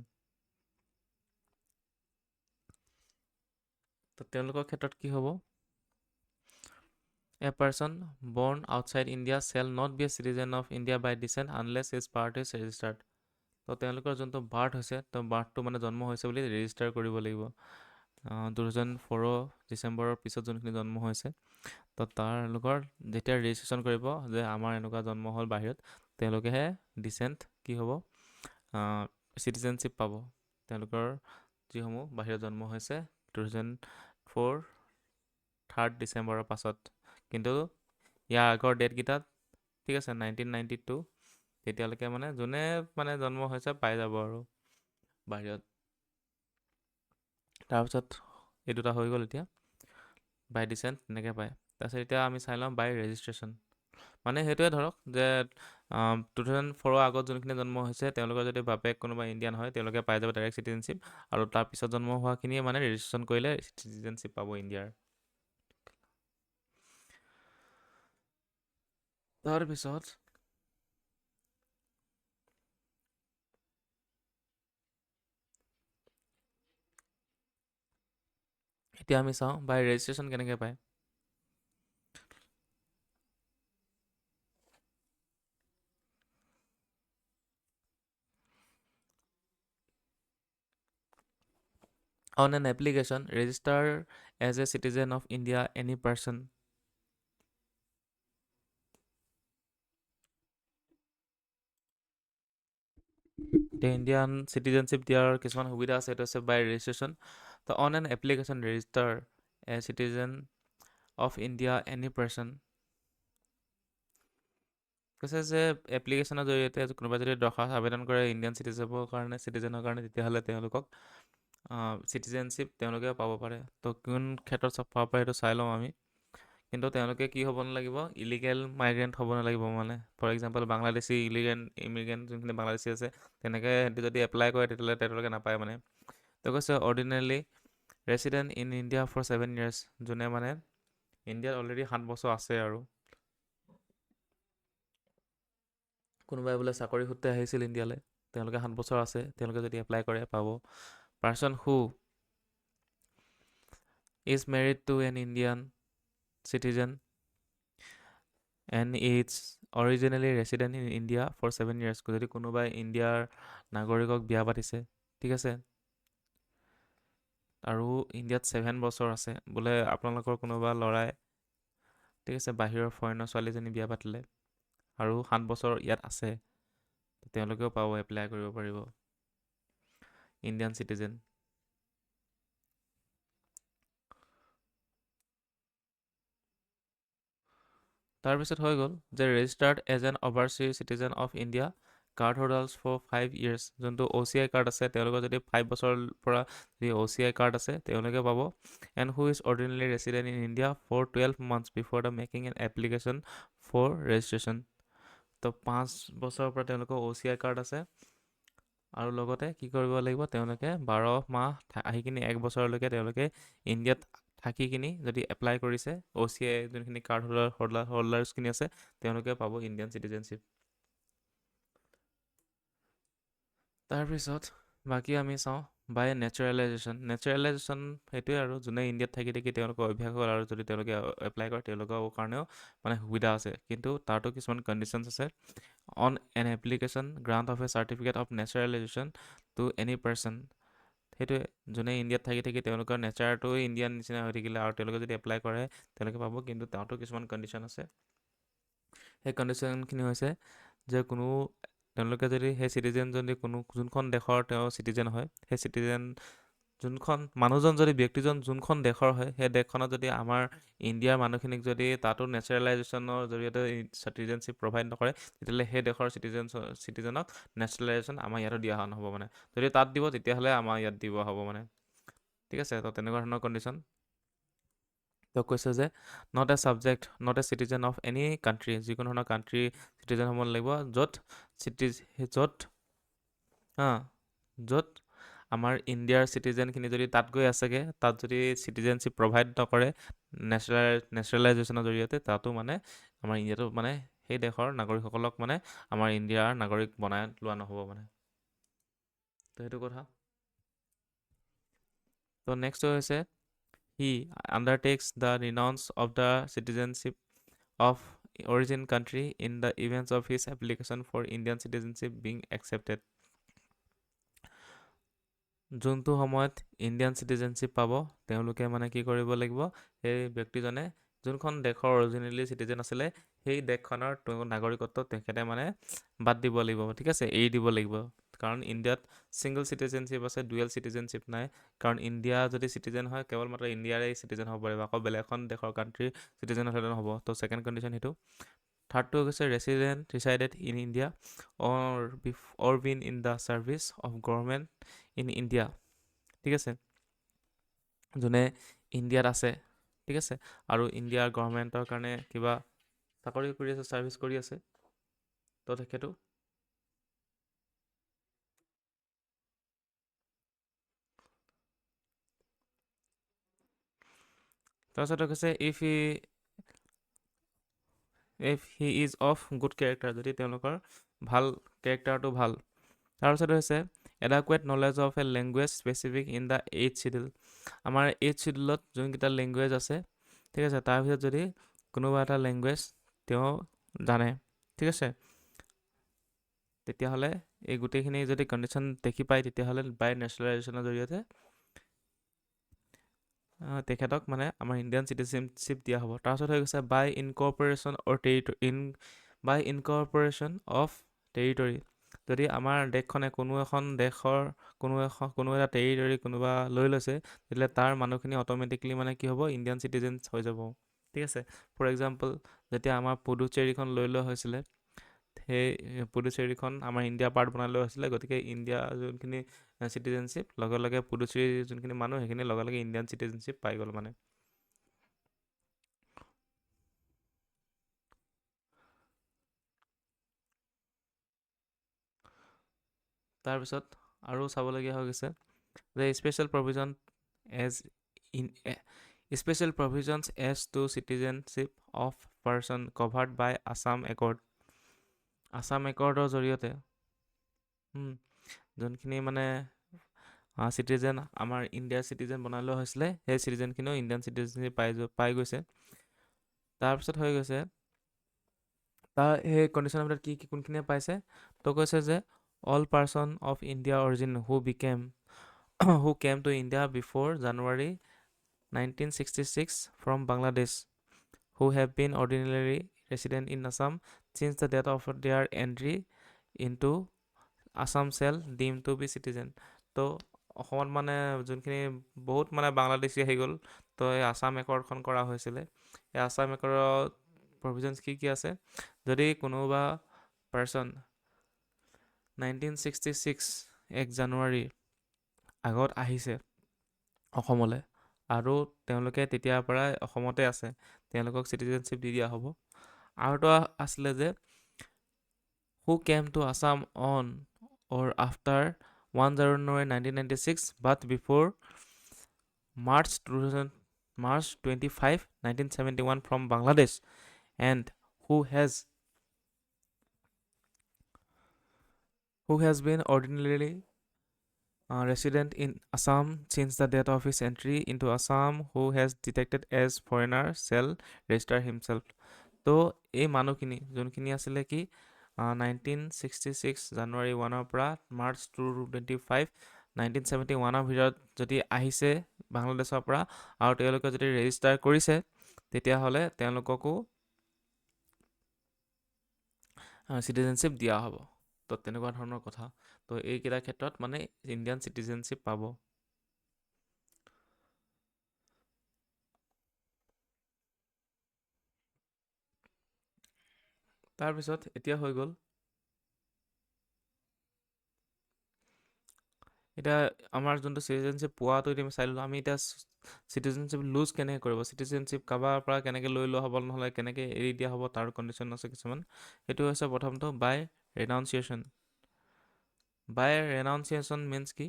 তো তেওঁলোকৰ ক্ষেত্ৰত কি হ'ব, A person born outside India shall not be a citizen of India by descent unless his birth is registered. তো তেওঁলোকৰ যোনটো বাৰ্থ হৈছে, তো বাৰ্থটো মানে জন্ম হৈছে বুলি ৰেজিষ্টাৰ কৰিব লাগিব। 2004 ডিচেম্বৰৰ পিছত যোনখিনি জন্ম হৈছে, তো তেওঁলোকৰ যেতিয়া ৰেজিষ্ট্ৰেশ্যন কৰিব যে আমাৰ এনেকুৱা জন্ম হ'ল বাহিৰত, তেওঁলোকেহে ডিচেণ্ট কি হ'ব, চিটিজেনশ্বিপ পাব। তেওঁলোকৰ যিসমূহ বাহিৰত জন্ম হৈছে 2004 3 ডিচেম্বৰৰ পাছত। কিন্তু ইয়াৰ আগৰ ডেটকেইটাত ঠিক আছে 1992, তেতিয়ালৈকে মানে যোনে মানে জন্ম হৈছে পাই যাব আৰু বাহিৰত। তাৰপিছত এই দুটা হৈ গ'ল। এতিয়া বাই ডিচেণ্ট তেনেকৈ পায়। তাৰপিছত এতিয়া আমি চাই লওঁ বাই ৰেজিষ্ট্ৰেশ্যন, মানে সেইটোৱে ধৰক যে 2004 আগত যোনখিনি জন্ম হৈছে তেওঁলোকৰ যদি বাপেক কোনোবা ইণ্ডিয়ান হয়, তেওঁলোকে পাই যাব ডাইৰেক্ট চিটিজেনশ্বিপ, আৰু তাৰপিছত জন্ম হোৱাখিনিয়ে মানে ৰেজিষ্ট্ৰেশ্যন কৰিলে চিটিজেনশ্বিপ পাব ইণ্ডিয়াৰ। তাৰপিছত এতিয়া আমি চাওঁ বাই ৰেজিষ্ট্ৰেশ্যন কেনেকৈ পায়। On an application, register as a citizen of India any person এতিয়া ইণ্ডিয়ান চিটিজেনশ্বিপ দিয়াৰ কিছুমান সুবিধা আছে, সেইটো আছে বাই ৰেজিষ্ট্ৰেশ্যন। তো on an application register A citizen of India any person, কৈছে যে এপ্লিকেশ্যনৰ জৰিয়তে কোনোবাই যদি দৰখাস্ত আবেদন কৰে ইণ্ডিয়ান চিটিজেনৰ কাৰণে, তেতিয়াহ'লে তেওঁলোকক চিটিজেনশ্বিপ তেওঁলোকে পাব পাৰে। তো কোন ক্ষেত্ৰত পাব পাৰে সেইটো চাই লওঁ আমি। কিন্তু তেওঁলোকে কি হ'ব নালাগিব, ইলিগেল মাইগ্ৰেণ্ট হ'ব নালাগিব। মানে ফৰ এক্সাম্পল বাংলাদেশী ইমিগ্ৰেণ্ট যোনখিনি বাংলাদেশী আছে, তেনেকৈ সিহঁতি যদি এপ্লাই কৰে তেতিয়াহ'লে তেওঁলোকে নাপায় মানে। তো কৈছে ordinarily resident in India for 7 years, যোনে মানে ইণ্ডিয়াত অলৰেডি 7 বছৰ আছে, আৰু কোনোবাই বোলে চাকৰি সূত্ৰে আহিছিল ইণ্ডিয়ালৈ, তেওঁলোকে 7 বছৰ আছে, তেওঁলোকে যদি এপ্লাই কৰে পাব। Person who is married to an Indian citizen and is originally resident in India for 7 years, যদি কোনোবাই ইণ্ডিয়াৰ নাগৰিকক বিয়া পাতিছে, ঠিক আছে, আৰু ইণ্ডিয়াত 7 বছৰ আছে, বোলে আপোনালোকৰ কোনোবা ল'ৰাই, ঠিক আছে, বাহিৰৰ ফৰেনৰ ছোৱালীজনী বিয়া পাতিলে আৰু 7 বছৰ ইয়াত আছে, তেওঁলোকেও পাব, এপ্লাই কৰিব পাৰিব ইণ্ডিয়ান চিটিজেন। তাৰপিছত হৈ গ'ল যে registered as an overseas citizen of India, card holders for 5 years, যোনটো OCI কাৰ্ড আছে তেওঁলোকৰ যদি 5 বছৰৰ পৰা যদি OCI কাৰ্ড আছে তেওঁলোকে পাব। And who is ordinarily resident in India for 12 months before the making an application for registration. তো 5 বছৰৰ পৰা তেওঁলোকৰ OCI কাৰ্ড আছে, আৰু লগতে কি কৰিব লাগিব, তেওঁলোকে 12 মাহ আহি কিনি 1 বছৰলৈকে তেওঁলোকে ইণ্ডিয়াত থাকি কিনি যদি এপ্লাই কৰিছে, OCI যোনখিনি কাৰ্ড হোল্ডাৰ্ছখিনি আছে তেওঁলোকে পাব ইণ্ডিয়ান চিটিজেনশ্বিপ। তাৰপিছত বাকী আমি চাওঁ বাই নেচাৰেলাইজেশ্যন। নেচাৰেলাইজেশ্যন সেইটোৱে আৰু, যোনে ইণ্ডিয়াত থাকি থাকি তেওঁলোকৰ অভ্যাস হ'ল আৰু যদি তেওঁলোকে এপ্লাই কৰে তেওঁলোকৰ কাৰণেও মানে সুবিধা আছে, কিন্তু তাৰতো কিছুমান কণ্ডিশ্যনছ আছে। On an application grant of a certificate of naturalisation to any person, সেইটোৱে, যোনে ইণ্ডিয়াত থাকি থাকি তেওঁলোকৰ নেচাৰটো ইণ্ডিয়ান নিচিনা হৈ থাকিলে আৰু তেওঁলোকে যদি এপ্লাই কৰে তেওঁলোকে পাব, কিন্তু তাতো কিছুমান কণ্ডিশ্যন আছে। সেই কণ্ডিশ্যনখিনি হৈছে যে তেওঁলোকে যদি সেই চিটিজেন যদি যোনখন দেশৰ তেওঁ চিটিজেন হয়, সেই চিটিজেন যোনখন মানুহজন যদি ব্যক্তিজন যোনখন দেশৰ হয়, সেই দেশখনত যদি আমাৰ ইণ্ডিয়াৰ মানুহখিনিক যদি তাতো নেচাৰেলাইজেশ্যনৰ জৰিয়তে চিটিজেনশ্বিপ প্ৰভাইড নকৰে, তেতিয়াহ'লে সেই দেশৰ চিটিজেনক নেচাৰেলাইজেশ্যন আমাৰ ইয়াতো দিয়া নহ'ব মানে। যদি তাত দিব তেতিয়াহ'লে আমাৰ ইয়াত দিব হ'ব মানে, ঠিক আছে। তো তেনেকুৱা ধৰণৰ কণ্ডিশ্যন। তো কৈছে যে not a subject, not a citizen of any country, যিকোনো ধৰণৰ কাণ্ট্ৰি চিটিজেন হ'ব লাগিব য'ত আমাৰ ইণ্ডিয়াৰ চিটিজেনখিনি যদি তাত গৈ আছেগৈ, তাত যদি চিটিজেনশ্বিপ প্ৰভাইড নকৰে নেচাৰেলাইজেশ্যনৰ জৰিয়তে, তাতো মানে আমাৰ ইণ্ডিয়াতো মানে সেই দেশৰ নাগৰিকসকলক মানে আমাৰ ইণ্ডিয়াৰ নাগৰিক বনাই লোৱা নহ'ব মানে। তো সেইটো কথা। তো নেক্সট হৈছে he undertakes the renounce of the citizenship of origin country in the events of his application for Indian citizenship being accepted. যোনটো সময়ত ইণ্ডিয়ান চিটিজেনশ্বিপ পাব তেওঁলোকে মানে কি কৰিব লাগিব, সেই ব্যক্তিজনে যোনখন দেশৰ অৰিজিনেলি চিটিজেন আছিলে সেই দেশখনৰ নাগৰিকত্ব তেখেতে মানে বাদ দিব লাগিব, ঠিক আছে, এৰি দিব লাগিব। কাৰণ ইণ্ডিয়াত ছিংগল চিটিজেনশ্বিপ আছে, ডুৱেল চিটিজেনশ্বিপ নাই। কাৰণ ইণ্ডিয়া যদি চিটিজেন হয় কেৱল মাত্ৰ ইণ্ডিয়াৰে চিটিজেন হ'ব পাৰিব, আকৌ বেলেগ এখন দেশৰ কাণ্ট্ৰিৰ চিটিজেন হ'লে নহ'ব। তো ছেকেণ্ড কণ্ডিশ্যন সেইটো। থাৰ্ডটো হৈছে resided in India or been in the service of government in India, ঠিক আছে, যোনে ইণ্ডিয়াত আছে, ঠিক আছে, আৰু ইণ্ডিয়াৰ গভৰ্ণমেণ্টৰ কাৰণে কিবা চাকৰি কৰি আছে, ছাৰ্ভিচ কৰি আছে, তো তেখেতো তাৰপিছত কৈছে if he is of good character, যদি তেওঁলোকৰ ভাল কেৰেক্টাৰটো ভাল। তাৰপিছত হৈছে adequate knowledge of a language specific in the 8th schedule, আমাৰ 8th শিডিউলত যোনকেইটা লেংগুৱেজ আছে, ঠিক আছে, তাৰ ভিতৰত যদি কোনোবা এটা লেংগুৱেজ তেওঁ জানে, ঠিক আছে, তেতিয়াহ'লে এই গোটেইখিনি যদি কণ্ডিশ্যন দেখি পায় তেতিয়াহ'লে বাই নেশ্যনেলাইজেশ্যনৰ জৰিয়তে তেখেতক মানে আমাৰ ইণ্ডিয়ান চিটিজেনশ্বিপ দিয়া হ'ব। তাৰপিছত হৈ গৈছে বাই ইনকৰ্পৰেশ্যন অফ টেৰিটৰী, যদি আমাৰ দেশখনে কোনো এটা টেৰিটৰী কোনোবা লৈ লৈছে, তেতিয়াহ'লে তাৰ মানুহখিনি অট'মেটিকলি মানে কি হ'ব, ইণ্ডিয়ান চিটিজেন হৈ যাব, ঠিক আছে। ফৰ এক্সাম্পল, যেতিয়া আমাৰ পুডুচেৰীখন লৈ লোৱা হৈছিলে, সেই পুডুচেৰীখন আমাৰ ইণ্ডিয়া পাৰ্ট বনাই লোৱা হৈছিলে, গতিকে ইণ্ডিয়া যোনখিনি চিটিজেনশ্বিপ লগে লগে পুডুচেৰীৰ যোনখিনি মানুহ সেইখিনি লগে লগে ইণ্ডিয়ান চিটিজেনশ্বিপ পাই গ'ল মানে। তাৰপিছত আৰু চাবলগীয়া হৈ গৈছে যে special provisions as to citizenship of person covered by Assam একৰ্ডৰ জৰিয়তে যোনখিনি মানে চিটিজেন আমাৰ ইণ্ডিয়াৰ চিটিজেন বনাই লোৱা হৈছিলে, সেই চিটিজেনখিনিও ইণ্ডিয়ান চিটিজেনশ্বিপ পাই গৈছে। তাৰপিছত হৈ গৈছে তাৰ সেই কণ্ডিশ্যনৰ ভিতৰত কি কোনখিনিয়ে পাইছে তো কৈছে যে all person of India origin who came to India before January 1966 from Bangladesh who have been ordinarily resident in Assam since the date of their entry into Assam shall deemed to be citizen. তো অসমত মানে যোনখিনি বহুত মানে বাংলাদেশী আহি গ'ল তো এই আছাম একৰ্ডখন কৰা হৈছিলে এই আছাম একৰ্ডৰ প্ৰভিজনছ কি কি আছে যদি কোনোবা পাৰ্চন 1966 জানুৱাৰীৰ আগত আহিছে অসমলৈ আৰু তেওঁলোকে তেতিয়াৰ পৰাই অসমতে আছে তেওঁলোকক চিটিজেনশ্বিপ দি দিয়া হ'ব আৰু এটা আছিলে যে who came to Assam on or after 1 January 1996 but before March 25 1971 from Bangladesh and who has been ordinarily resident in Assam since the date of his entry into Assam who has detected as foreigner shall register himself. তো এই মানুহখিনি যোনখিনি আছিলে কি 1966 জানুৱাৰী 1ৰ পৰা March 25 1971ৰ ভিতৰত যদি আহিছে বাংলাদেশৰ পৰা আৰু তেওঁলোকে যদি ৰেজিষ্টাৰ কৰিছে তেতিয়াহ'লে তেওঁলোককো চিটিজেনশ্বিপ দিয়া হ'ব তো তেনেকুৱা ধৰণৰ কথা তো এইকেইটা ক্ষেত্ৰত মানে ইণ্ডিয়ান চিটিজেনশ্বিপ পাব তাৰপিছত এতিয়া হৈ গ'ল এতিয়া আমাৰ যোনটো চিটিজেনশ্বিপ পোৱাটো এতিয়া আমি চাই ল'লোঁ আমি এতিয়া চিটিজেনশ্বিপ লুজ কেনেকৈ কৰিব চিটিজেনশ্বিপ কাৰোবাৰ পৰা কেনেকৈ লৈ লোৱা হ'ব নহ'লে কেনেকৈ এৰি দিয়া হ'ব তাৰ কণ্ডিশ্যন আছে কিছুমান সেইটো হৈছে প্ৰথমটো বাই ৰেনাউন্সিয়েশ্যন মিনছ কি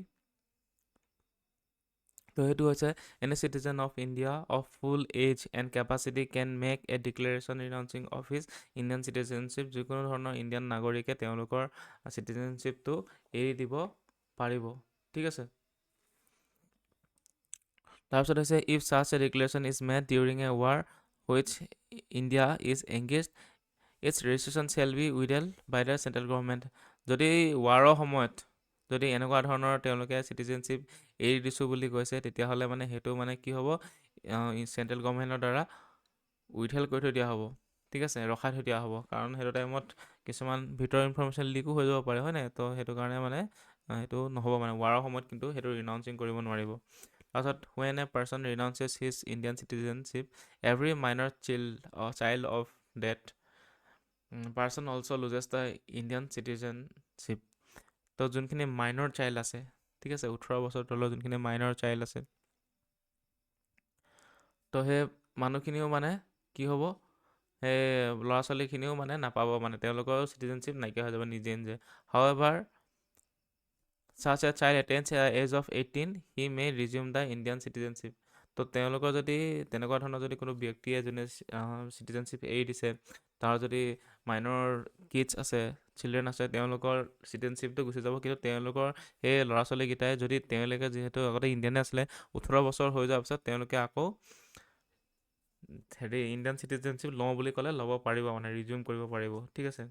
তো সেইটো হৈছে any citizen of India of full age and capacity can make a declaration renouncing of his Indian citizenship যিকোনো ধৰণৰ ইণ্ডিয়ান নাগৰিকে তেওঁলোকৰ চিটিজেনশ্বিপটো এৰি দিব পাৰিব ঠিক আছে তাৰপিছত হৈছে if such a declaration is made during a war which India is engaged its registration shall be withheld by the central government যদি ৱাৰৰ সময়ত যদি এনেকুৱা ধৰণৰ তেওঁলোকে চিটিজেনশ্বিপ এৰি দিছোঁ বুলি কৈছে তেতিয়াহ'লে মানে সেইটো মানে কি হ'ব চেণ্ট্ৰেল গভৰ্ণমেণ্টৰ দ্বাৰা উইথহেল্ড কৰি থৈ দিয়া হ'ব ঠিক আছে ৰখাই থৈ দিয়া হ'ব কাৰণ সেইটো টাইমত কিছুমান ভিতৰৰ ইনফৰমেশ্যন লিকো হৈ যাব পাৰে হয় নাই তো সেইটো কাৰণে মানে সেইটো নহ'ব মানে ৱাৰৰ সময়ত কিন্তু সেইটো ৰিনাউন্সিং কৰিব নোৱাৰিব তাৰপিছত when a person renounces his Indian citizenship every minor child of that person also' loses the Indian citizenship তো যোনখিনি মাইনৰ চাইল্ড আছে ঠিক আছে 18 বছৰ তলৰ যোনখিনি মাইনৰ চাইল্ড আছে তো সেই মানুহখিনিও মানে কি হ'ব সেই ল'ৰা ছোৱালীখিনিও মানে নাপাব মানে তেওঁলোকৰ চিটিজেনশ্বিপ নাইকিয়া হৈ যাব নিজে নিজে হাউএভাৰ such a child attains the age of 18 he may resume the Indian citizenship তো তেওঁলোকৰ যদি তেনেকুৱা ধৰণৰ যদি কোনো ব্যক্তিয়ে যোনে চিটিজেনশ্বিপ এৰি দিছে তাৰ যদি মাইনৰ কিডছ আছে চিলড্ৰেন আছে তেওঁলোকৰ চিটিজেনশ্বিপটো গুচি যাব কিন্তু তেওঁলোকৰ সেই ল'ৰা ছোৱালীকেইটাই যদি তেওঁলোকে যিহেতু আগতে ইণ্ডিয়ানে আছিলে 18 বছৰ হৈ যোৱাৰ পিছত তেওঁলোকে আকৌ হেৰি ইণ্ডিয়ান চিটিজেনশ্বিপ লওঁ বুলি ক'লে ল'ব পাৰিব মানে ৰিজিউম কৰিব পাৰিব ঠিক আছে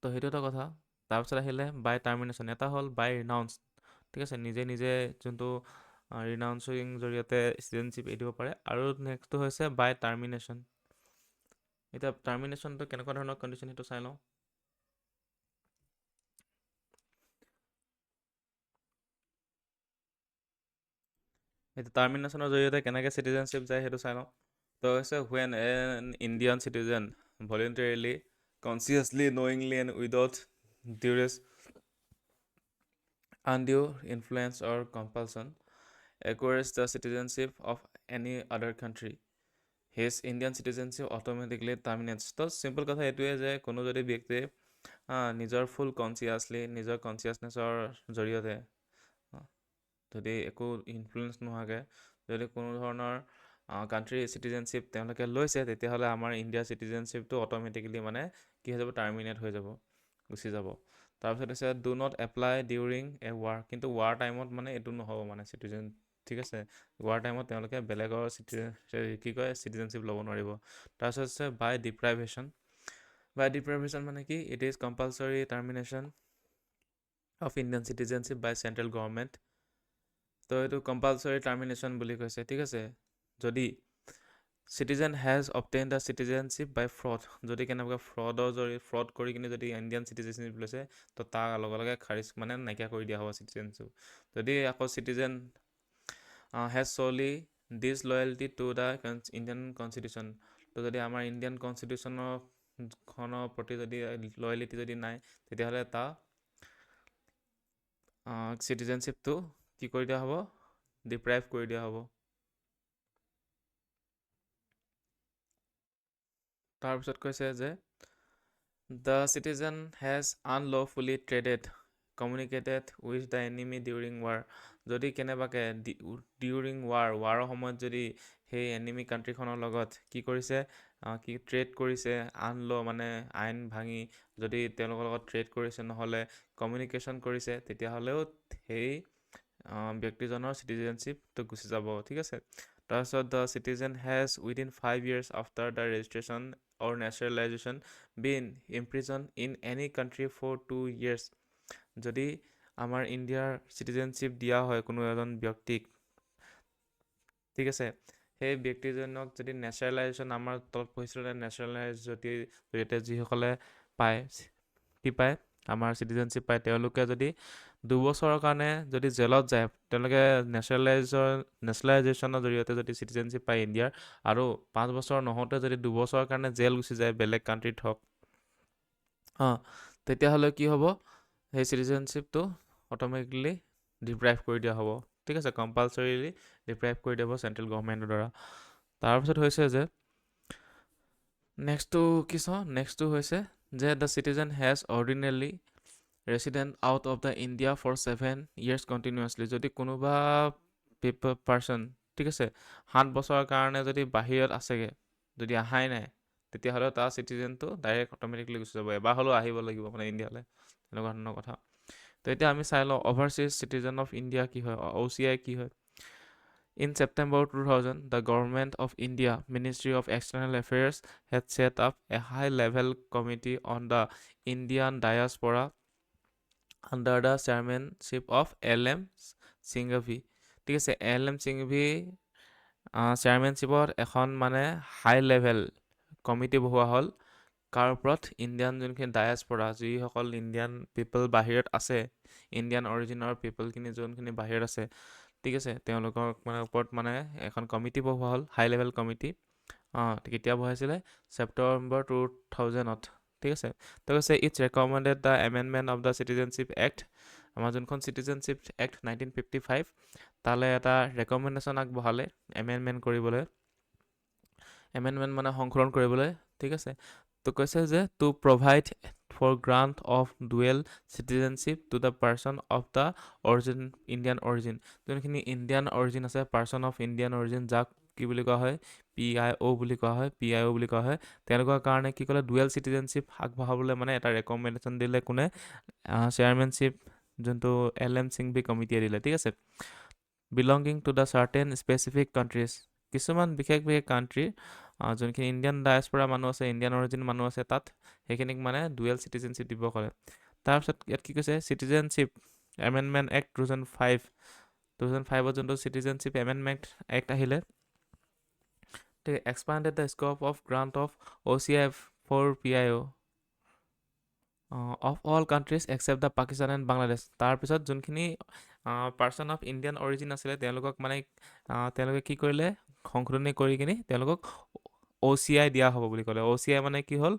তো সেইটো এটা কথা তাৰপিছত আহিলে বাই টাৰ্মিনেশ্যন এটা হ'ল বাই ৰিনাউন্স ঠিক আছে নিজে নিজে যোনটো ৰিনাউন্সিং জৰিয়তে চিটিজেনশ্বিপ এৰি দিব পাৰে আৰু নেক্সটটো হৈছে বাই টাৰ্মিনেশ্যন এতিয়া টাৰ্মিনেশ্যনটো কেনেকুৱা ধৰণৰ কণ্ডিশ্যন সেইটো চাই লওঁ এতিয়া টাৰ্মিনেশ্যনৰ জৰিয়তে কেনেকৈ চিটিজেনশ্বিপ যায় সেইটো চাই লওঁ তো হৈছে when an Indian citizen voluntarily consciously knowingly and without duress undue influence or compulsion acquires the citizenship of any other country his Indian citizenship automatically terminates তো চিম্পল কথা এইটোৱে যে কোনো যদি ব্যক্তিয়ে নিজৰ ফুল কনচিয়াছলি নিজৰ কনচিয়াছনেছৰ জৰিয়তে যদি একো ইনফ্লুৱেঞ্চ নোহোৱাকৈ যদি কোনো ধৰণৰ কাণ্ট্ৰিৰ চিটিজেনশ্বিপ তেওঁলোকে লৈছে তেতিয়াহ'লে আমাৰ ইণ্ডিয়াৰ চিটিজেনশ্বিপটো অট'মেটিকেলি মানে কি হৈ যাব টাৰ্মিনেট হৈ যাব গুচি যাব তাৰপিছত হৈছে do not apply during a war কিন্তু ৱাৰ টাইমত মানে এইটো নহ'ব মানে ঠিক আছে, ৱাৰ টাইমত তেওঁলোকে বেলেগৰ কি কয় চিটিজেনশ্বিপ ল'ব নোৱাৰিব। তাৰপিছত আছে বাই ডিপ্ৰাইভেশ্যন। বাই ডিপ্ৰাইভেশ্যন মানে কি, it is compulsory termination of Indian citizenship by central government. তো এইটো কম্পালচৰি টাৰ্মিনেশ্যন বুলি কৈছে, ঠিক আছে। যদি citizen has obtain the citizenship by fraud, যদি কেনেবাকৈ ফ্ৰড কৰি কিনে যদি ইণ্ডিয়ান চিটিজেনশ্বিপ লৈছে, তো তাৰ লগে লগে খাৰিজ মানে নাইকিয়া কৰি দিয়া হ'ব চিটিজেনশ্বিপ। যদি আকৌ citizen has shown disloyalty to the Indian constitution, তো যদি আমাৰ ইণ্ডিয়ান কনষ্টিটিউশ্যনৰ প্ৰতি যদি লয়েলিটি যদি নাই, তেতিয়াহ'লে তাৰ চিটিজেনশ্বিপটো কি কৰি দিয়া হ'ব, ডিপ্ৰাইভ কৰি দিয়া হ'ব। তাৰপিছত কৈছে যে the citizen has unlawfully traded communicated with the enemy during war, যদি কেনেবাকৈ ডিউৰিং ৱাৰৰ সময়ত যদি সেই এনিমি কাণ্ট্ৰিখনৰ লগত কি কৰিছে, কি ট্ৰেড কৰিছে, মানে আইন ভাঙি যদি তেওঁলোকৰ লগত ট্ৰেড কৰিছে নহ'লে কমিউনিকেশ্যন কৰিছে, তেতিয়াহ'লেও সেই ব্যক্তিজনৰ চিটিজেনশ্বিপটো গুচি যাব, ঠিক আছে। তাৰপিছত the citizen has within 5 years after the registration or naturalisation been imprison in any country for 2 years, যদি আমাৰ ইণ্ডিয়াৰ চিটিজেনশ্বিপ দিয়া হয় কোনো এজন ব্যক্তিক, ঠিক আছে, সেই ব্যক্তিজনক যদি নেচাৰেলাইজেশ্যন, আমাৰ তলত পঢ়িছিলোঁ নেচাৰেলাইজ জৰিয়তে যিসকলে পায়, কি পায়, আমাৰ চিটিজেনশ্বিপ পায়, তেওঁলোকে যদি 2 বছৰৰ কাৰণে যদি জেলত যায়, তেওঁলোকে নেচাৰেলাইজেশ্যনৰ জৰিয়তে যদি চিটিজেনশ্বিপ পায় ইণ্ডিয়াৰ, আৰু 5 বছৰ নহওঁতে যদি 2 বছৰৰ কাৰণে জেল গুচি যায় বেলেগ কাণ্ট্ৰিত হওক, তেতিয়াহ'লে কি হ'ব, সেই চিটিজেনশ্বিপটো অট'মেটিকলি ডিপ্ৰাইভ কৰি দিয়া হ'ব, ঠিক আছে, কম্পালচৰিলি ডিপ্ৰাইভ কৰি দিব চেণ্ট্ৰেল গভৰ্ণমেণ্টৰ দ্বাৰা। তাৰপিছত হৈছে যে নেক্সটটো হৈছে যে the citizen has ordinarily resident out of the India for 7 years continuously, যদি কোনোবা পাৰ্চন, ঠিক আছে, 7 বছৰৰ কাৰণে যদি বাহিৰত আছেগৈ, যদি অহাই নাই, তেতিয়াহ'লে তাৰ চিটিজেনটো ডাইৰেক্ট অট'মেটিকলি গুচি যাব, এবাৰ হ'লেও আহিব লাগিব মানে ইণ্ডিয়ালৈ, তেনেকুৱা ধৰণৰ কথা। তো এতিয়া আমি চাই লওঁ অভাৰচিজ চিটিজেন অফ ইণ্ডিয়া কি হয়, OCI কি হয়। In September 2000, the Government of India, Ministry of External Affairs, had set up a high-level committee on the Indian diaspora under the chairmanship of LM Singhvi, ঠিক আছে। LM Singhvi চেয়াৰমেনশ্বিপত এখন মানে হাই level committee বহোৱা হ'ল, কাৰ ওপৰত, Indian যোনখিনি ডায়াছপৰা, যিসকল Indian পিপল বাহিৰত আছে, ইণ্ডিয়ান অৰিজিনৰ পিপলখিনি যোনখিনি বাহিৰত আছে, ঠিক আছে, তেওঁলোকৰ মানে ওপৰত মানে এখন কমিটি বহোৱা হ'ল, হাই লেভেল কমিটি। কেতিয়া বহাইছিলে, ছেপ্টেম্বৰ 2000ত, ঠিক আছে। তো কৈছে it's recommended the amendment of the citizenship act, আমাৰ যোনখন চিটিজেনশ্বিপ এক্ট 1955, তালৈ এটা ৰেকমেণ্ডেশ্যন আগবঢ়ালে এমেণ্ডমেণ্ট কৰিবলৈ, এমেণ্ডমেণ্ট মানে সংশোধন কৰিবলৈ, ঠিক আছে। তো কৈছে যে to provide for grant of dual citizenship to the person of the Indian origin, যোনখিনি ইণ্ডিয়ান অৰিজিন আছে, পাৰ্চন অফ ইণ্ডিয়ান অৰিজিন, যাক কি বুলি কোৱা হয়, PIO বুলি কোৱা হয়, তেওঁলোকৰ কাৰণে কি ক'লে, ডুৱেল চিটিজেনশ্বিপ আগবঢ়াবলৈ মানে এটা ৰেকমেণ্ডেশ্যন দিলে, কোনে, চেয়াৰমেনশ্বিপ যোনটো LM Singhvi কমিটিয়ে দিলে, ঠিক আছে। Belonging to the certain specific countries, কিছুমান বিশেষ কাণ্ট্ৰিৰ যোনখিনি ইণ্ডিয়ান ডায়াছপৰা মানুহ আছে, ইণ্ডিয়ান অৰিজিন মানুহ আছে, তাত সেইখিনিক মানে ডুৱেল চিটিজেনশ্বিপ দিব ক'লে। তাৰপিছত ইয়াত কি কৈছে, চিটিজেনশ্বিপ এমেণ্ডমেণ্ট এক্ট 2005ত যোনটো চিটিজেনশ্বিপ এমেণ্ডমেণ্ট এক্ট আহিলে, expanded the scope of grant of OCI for PIO of all countries except the Pakistan and Bangladesh. তাৰপিছত যোনখিনি পাৰ্চন অফ ইণ্ডিয়ান অৰিজিন আছিলে, তেওঁলোকক মানে তেওঁলোকে কি কৰিলে, সংশোধনী কৰি কিনি তেওঁলোকক OCI দিয়া হ'ব বুলি ক'লে। OCI মানে কি হ'ল,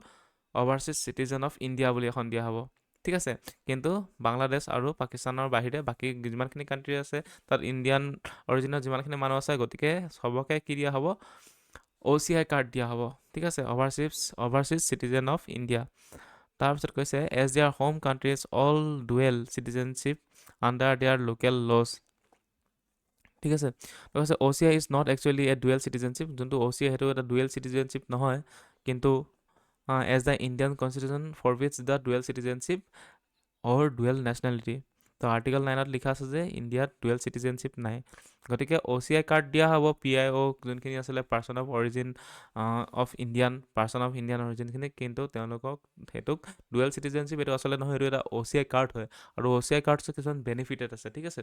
অভাৰচিজ চিটিজেন অফ ইণ্ডিয়া বুলি এখন দিয়া হ'ব, ঠিক আছে। কিন্তু বাংলাদেশ আৰু পাকিস্তানৰ বাহিৰে বাকী যিমানখিনি কাণ্ট্ৰি আছে, তাত ইণ্ডিয়ান অৰিজিনৰ যিমানখিনি মানুহ আছে, গতিকে চবকে কি দিয়া হ'ব, OCI কাৰ্ড দিয়া হ'ব, ঠিক আছে, অভাৰচিজ চিটিজেন অফ ইণ্ডিয়া। তাৰপিছত কৈছে as their home countries all dual citizenship under their local laws, ঠিক আছে। কৈছে OCI is not actually a dual citizenship, যোনটো OCI সেইটো এটা ডুৱেল চিটিজেনশ্বিপ নহয়, কিন্তু as the Indian constitution forbids the dual citizenship or dual nationality, তো article 9ত লিখা আছে যে ইণ্ডিয়াত ডুৱেল চিটিজেনশ্বিপ নাই। গতিকে OCI কাৰ্ড দিয়া হ'ব PIO যোনখিনি আছিলে person of origin of Indian person of Indian অৰিজিনখিনি, কিন্তু তেওঁলোকক সেইটোক ডুৱেল চিটিজেনশ্বিপ এইটো আচলতে নহয়, এইটো এটা OCI কাৰ্ড হয়। আৰু OCI কাৰ্ডছৰ কিছুমান বেনিফিটেড আছে, ঠিক আছে।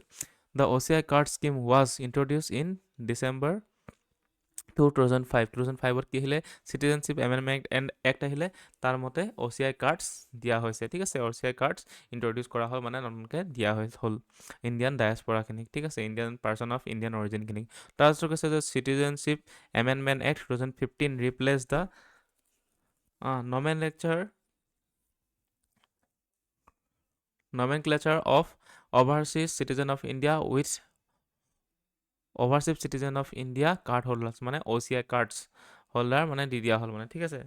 The OCI card scheme was introduce in December 2005ত কি আহিলে চিটিজেনশ্বিপ এমেণ্ডমেণ্ট এক্ট আহিলে, তাৰ মতে OCI কাৰ্ডছ দিয়া হৈছে, ঠিক আছে। OCI কাৰ্ডছ ইন্ট্ৰডিউচ কৰা হ'ল, মানে নতুনকৈ দিয়া হ'ল ইণ্ডিয়ান ডায়াছপৰাখিনিক, ঠিক আছে, ইণ্ডিয়ান পাৰ্চন অফ ইণ্ডিয়ান অৰিজিনখিনিক। তাৰপিছত কৈছে যে citizenship amendment act 2015 replace the nomenclature of overseas citizen of India with overseas citizen of India card holders, মানে OCI কাৰ্ডছ হোল্ডাৰ মানে দি দিয়া হ'ল, মানে ঠিক আছে।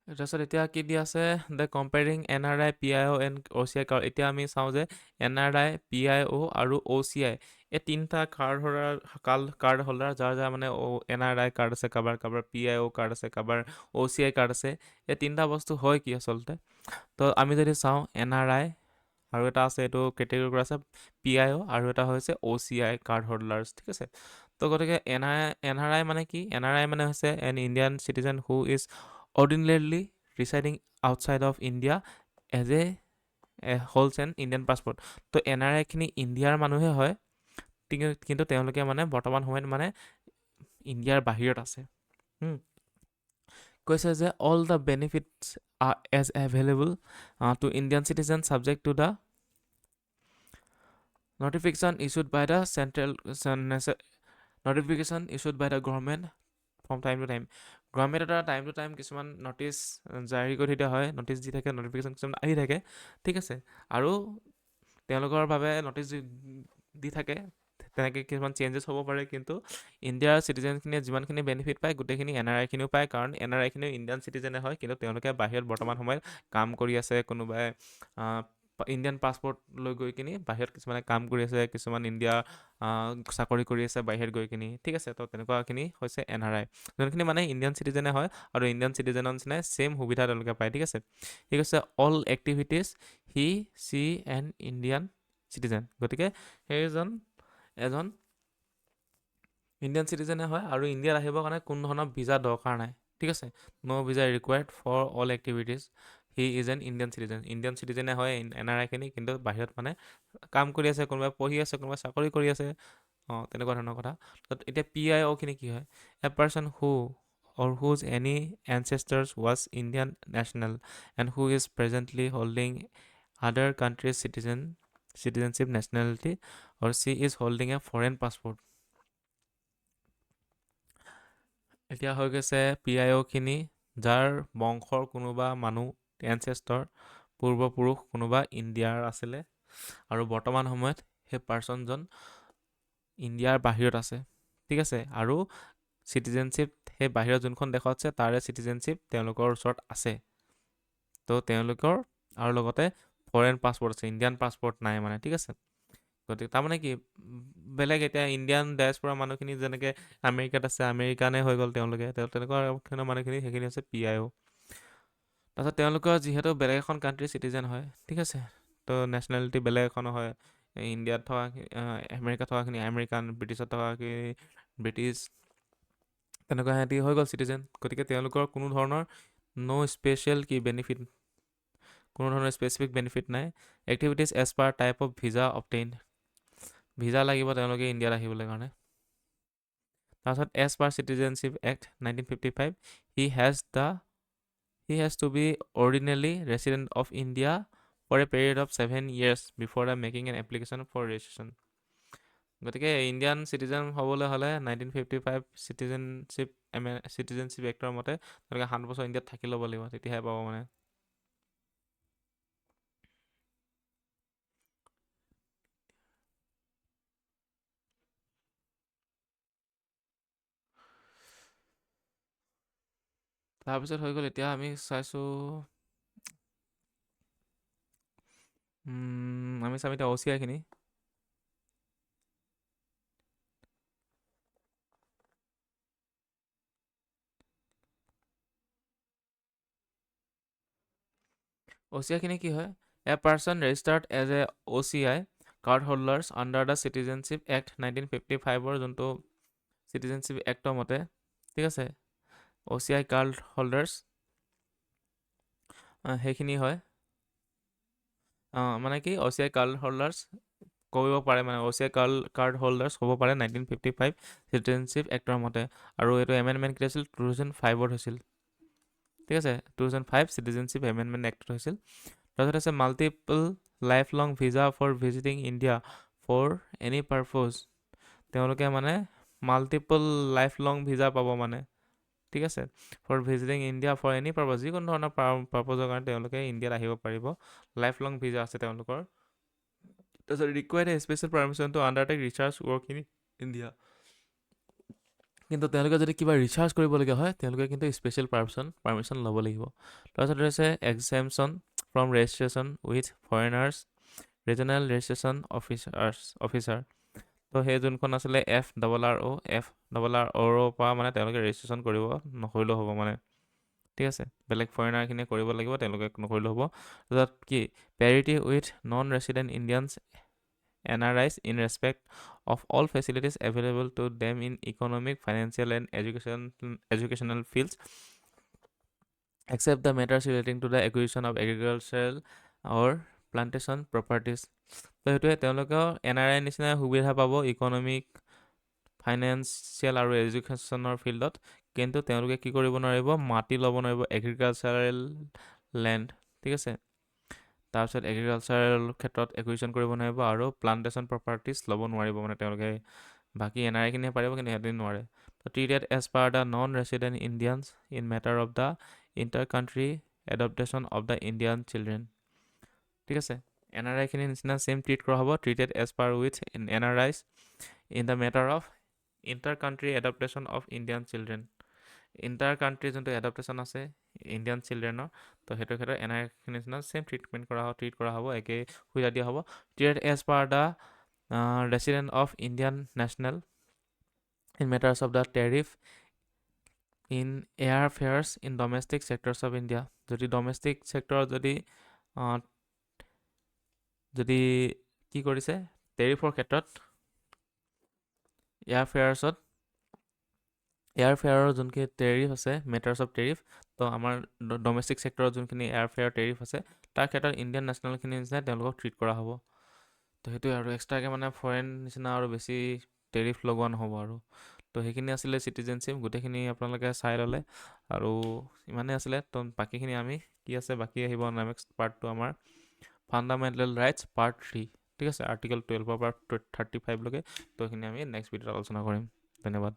তাৰপিছত এতিয়া কি দি আছে, the comparing NRI PIO and OCI card. এতিয়া আমি চাওঁ যে NRI PIO আৰু OCI এই তিনিটা কাৰ্ড হোল্ডাৰ যাৰ মানে NRI কাৰ্ড আছে, কাৰোবাৰ PIO কাৰ্ড আছে, কাৰোবাৰ OCI কাৰ্ড আছে। এই তিনিটা বস্তু হয় কি আচলতে, তো আমি যদি চাওঁ NRI আৰু এটা আছে, এইটো কেটেগৰী কৰা আছে PIO, আৰু এটা হৈছে OCI কাৰ্ড হোল্ডাৰ্ছ, ঠিক আছে। তো গতিকে NRI মানে কি, NRI মানে হৈছে N Indian citizen who is ordinarily residing outside of India as a holds an Indian passport। তো NRI খিনি ইণ্ডিয়াৰ মানুহে হয়, কিন্তু তেওঁলোকে মানে বৰ্তমান সময়ত মানে ইণ্ডিয়াৰ বাহিৰত আছে। কৈছে যে all the benefits are as available to Indian citizens subject to the notification issued by the government from time to time। Government এটা টাইম টু টাইম কিছুমান নটিচ জাৰি কৰি দিয়া হয়, নটিচ দি থাকে, নটিফিকেশ্যন কিছুমান আহি থাকে, ঠিক আছে। আৰু তেওঁলোকৰ বাবে নটিচ দি থাকে, তেনেকৈ কিছুমান চেঞ্জেছ হ'ব পাৰে, কিন্তু ইণ্ডিয়াৰ চিটিজেনখিনিয়ে যিমানখিনি বেনিফিট পায় গোটেইখিনি NRI খিনিও পায়, কাৰণ NRI খিনিও ইণ্ডিয়ান চিটিজেনে হয়, কিন্তু তেওঁলোকে বাহিৰত বৰ্তমান সময়ত কাম কৰি আছে, কোনোবাই ইণ্ডিয়ান পাছপৰ্ট লৈ গৈ কিনি বাহিৰত কিছুমানে কাম কৰি আছে, কিছুমান ইণ্ডিয়া চাকৰি কৰি আছে বাহিৰত গৈ কিনি, ঠিক আছে। তো তেনেকুৱাখিনি হৈছে NRI, যোনখিনি মানে ইণ্ডিয়ান চিটিজেনে হয় আৰু ইণ্ডিয়ান চিটিজেনৰ নিচিনাই ছেইম সুবিধা তেওঁলোকে পায়, ঠিক আছে। ঠিক আছে, অল এক্টিভিটিজ হি চি এন ইণ্ডিয়ান চিটিজেন। গতিকে সেইজন এজন ইণ্ডিয়ান চিটিজেনে হয়, আৰু ইণ্ডিয়াত আহিবৰ কাৰণে কোনো ধৰণৰ ভিজা দৰকাৰ নাই, ঠিক আছে। No' visa required for all activities, he is an Indian citizen. Indian চিটিজেনে হয় NRI খিনি, কিন্তু বাহিৰত মানে কাম কৰি আছে, কোনোবাই পঢ়ি আছে, কোনোবাই চাকৰি কৰি আছে, তেনেকুৱা ধৰণৰ কথা। এতিয়া PIO খিনি কি হয়, এ person who or whose any ancestors was Indian national and who is presently holding other country's citizenship nationality or she is holding a foreign passport। এতিয়া হৈ গৈছে PIO খিনি যাৰ বংশৰ কোনোবা মানুহ এনচেষ্টৰ পূৰ্বপুৰুষ কোনোবা ইণ্ডিয়াৰ আছিলে, আৰু বৰ্তমান সময়ত সেই পাৰ্চনজন ইণ্ডিয়াৰ বাহিৰত আছে, ঠিক আছে। আৰু চিটিজেনশ্বিপ সেই বাহিৰত যোনখন দেশত আছে তাৰে চিটিজেনশ্বিপ তেওঁলোকৰ ওচৰত আছে, তো তেওঁলোকৰ আৰু লগতে ফৰেন পাছপৰ্ট আছে, ইণ্ডিয়ান পাছপৰ্ট নাই মানে, ঠিক আছে। গতিকে তাৰমানে কি, বেলেগ এতিয়া ইণ্ডিয়ান ডায়াছপৰা মানুহখিনি যেনেকৈ আমেৰিকাত আছে, আমেৰিকানে হৈ গ'ল তেওঁলোকে, তেনেকুৱা মানুহখিনি সেইখিনি হৈছে PIO। তাৰপিছত তেওঁলোকৰ যিহেতু বেলেগ এখন কাণ্ট্ৰিৰ চিটিজেন হয়, ঠিক আছে, তো নেশ্যনেলিটি বেলেগ এখন হয়, ইণ্ডিয়াত থকা আমেৰিকাত থকাখিনি আমেৰিকান, ব্ৰিটিছত থকাখিনি ব্ৰিটিছ, তেনেকুৱা সিহঁতি হৈ গ'ল চিটিজেন। গতিকে তেওঁলোকৰ কোনো ধৰণৰ কোনো ধৰণৰ স্পেচিফিক বেনিফিট নাই। Activities as per type of visa obtain, visa লাগিব তেওঁলোকে ইণ্ডিয়াত আহিবলৈ কাৰণে। তাৰপিছত as per citizenship act 1955 he has to be ordinarily resident of India for a period of 7 years before making an application for registration। গতিকে Indian citizen হ'বলৈ হ'লে 1955 citizenship actor মতে তেওঁলোকে 7 বছৰ ইণ্ডিয়াত থাকি ল'ব লাগিব, তেতিয়াহে পাব মানে। তাৰপিছত হৈ গ'ল, এতিয়া আমি চাইছোঁ আমি চাম এতিয়া OCI খিনি। OCI কি হয়? A person registered as a OCI card holders under the Citizenship Act 1955 যোনটো Citizenship Act মতে, ঠিক আছে, OCI কাৰ্ড হোল্ডাৰ্ছ সেইখিনি হয়। মানে কি OCI কাৰ্ড হোল্ডাৰ্ছ কৰিব পাৰে, মানে OCI কাৰ্ড হোল্ডাৰ্ছ হ'ব পাৰে 1955 চিটিজেনশ্বিপ এক্টৰ মতে। আৰু এইটো এমেণ্ডমেণ্ট কি আছিল 2005ত হৈছিল, ঠিক আছে, 2005 চিটিজেনশ্বিপ এমেণ্ডমেণ্ট এক্টত হৈছিল। তাৰপিছত আছে multiple life long visa for visiting India for any purpose. তেওঁলোকে মানে মাল্টিপল লাইফ লং ভিজা পাব মানে, ঠিক আছে, for visiting India for any purpose, যিকোনো ধৰণৰ পাৰপ'জৰ কাৰণে তেওঁলোকে ইণ্ডিয়াত আহিব পাৰিব। লাইফ লং ভিজা আছে তেওঁলোকৰ। তাৰপিছত required a special permission to undertake research work in India. কিন্তু তেওঁলোকে যদি কিবা ৰিচাৰ্জ কৰিবলগীয়া হয় তেওঁলোকে কিন্তু স্পেচিয়েল পাৰ্মিশ্যন ল'ব লাগিব। তাৰপিছত হৈছে exemption from registration with foreigners regional registration officer. তো সেই যোনখন আছিলে FRROৰ পৰা মানে তেওঁলোকে ৰেজিষ্ট্ৰেশ্যন নকৰিলেও হ'ব মানে, ঠিক আছে, বেলেগ ফৰেনাৰখিনিয়ে কৰিব লাগিব, তেওঁলোকে নকৰিলেও হ'ব। তাৰপিছত কি parity with non resident Indians NRIs in respect of all facilities available to them in economic, financial and educational fields except the matters relating to the acquisition of agricultural or plantation properties. তো সেইটোৱে তেওঁলোকেও NRI নিচিনা সুবিধা পাব economic, financial আৰু এডুকেশ্যনৰ ফিল্ডত, কিন্তু তেওঁলোকে কি কৰিব নোৱাৰিব, মাটি ল'ব নোৱাৰিব, এগ্ৰিকালচাৰেল লেণ্ড, ঠিক আছে, তাৰপিছত এগ্ৰিকালচাৰেল ক্ষেত্ৰত একুইজিশ্যন কৰিব নোৱাৰিব আৰু প্লান্টেশ্যন প্ৰপাৰ্টিজ ল'ব নোৱাৰিব মানে তেওঁলোকে। বাকী NRIখিনিয়ে পাৰিব কিন্তু সিহঁতে নোৱাৰে। Treated as per the non resident Indians in matter of the inter country adoption of the Indian children, ঠিক আছে, NRIখিনিৰ নিচিনা ছেইম ট্ৰিট কৰা হ'ব, treated as per with NRIs in the matter of inter country adoption of Indian children. Inter country যোনটো adoption আছে Indian চিলড্ৰেনৰ, তো সেইটো ক্ষেত্ৰত NRIখিনিৰ নিচিনা ছেইম ট্ৰিট কৰা হ'ব, একেই সুবিধা দিয়া হ'ব। Treated as per the resident of Indian national in matters of the tariff in air fares in domestic sectors of India. যদি ডমেষ্টিক ছেক্টৰত যদি কি কৰিছে টেৰিফৰ ক্ষেত্ৰত এয়াৰ ফেয়াৰৰ যোনখিনি টেৰিফ আছে মেটাৰ্ছ অফ টেৰিফ, তো আমাৰ ডমেষ্টিক ছেক্টৰত যোনখিনি এয়াৰ ফেয়াৰ টেৰিফ আছে তাৰ ক্ষেত্ৰত ইণ্ডিয়ান নেশ্যনেলখিনিৰ নিচিনা তেওঁলোকক ট্ৰিট কৰা হ'ব। তো সেইটোৱে আৰু এক্সট্ৰাকৈ মানে ফৰেন নিচিনা আৰু বেছি টেৰিফ লগোৱা নহ'ব আৰু। তো সেইখিনি আছিলে চিটিজেনশ্বিপ, গোটেইখিনি আপোনালোকে চাই ল'লে আৰু ইমানেই আছিলে। তো বাকীখিনি আমি কি আছে বাকী আহিব নেক্সট পাৰ্টটো আমাৰ ফাণ্ডামেণ্টেল ৰাইটছ পাৰ্ট 3, ঠিক আছে, আৰ্টিকল 12ৰ পৰা 35লৈকে। তো সেইখিনি আমি নেক্সট ভিডিঅ'ত আলোচনা কৰিম। ধন্যবাদ।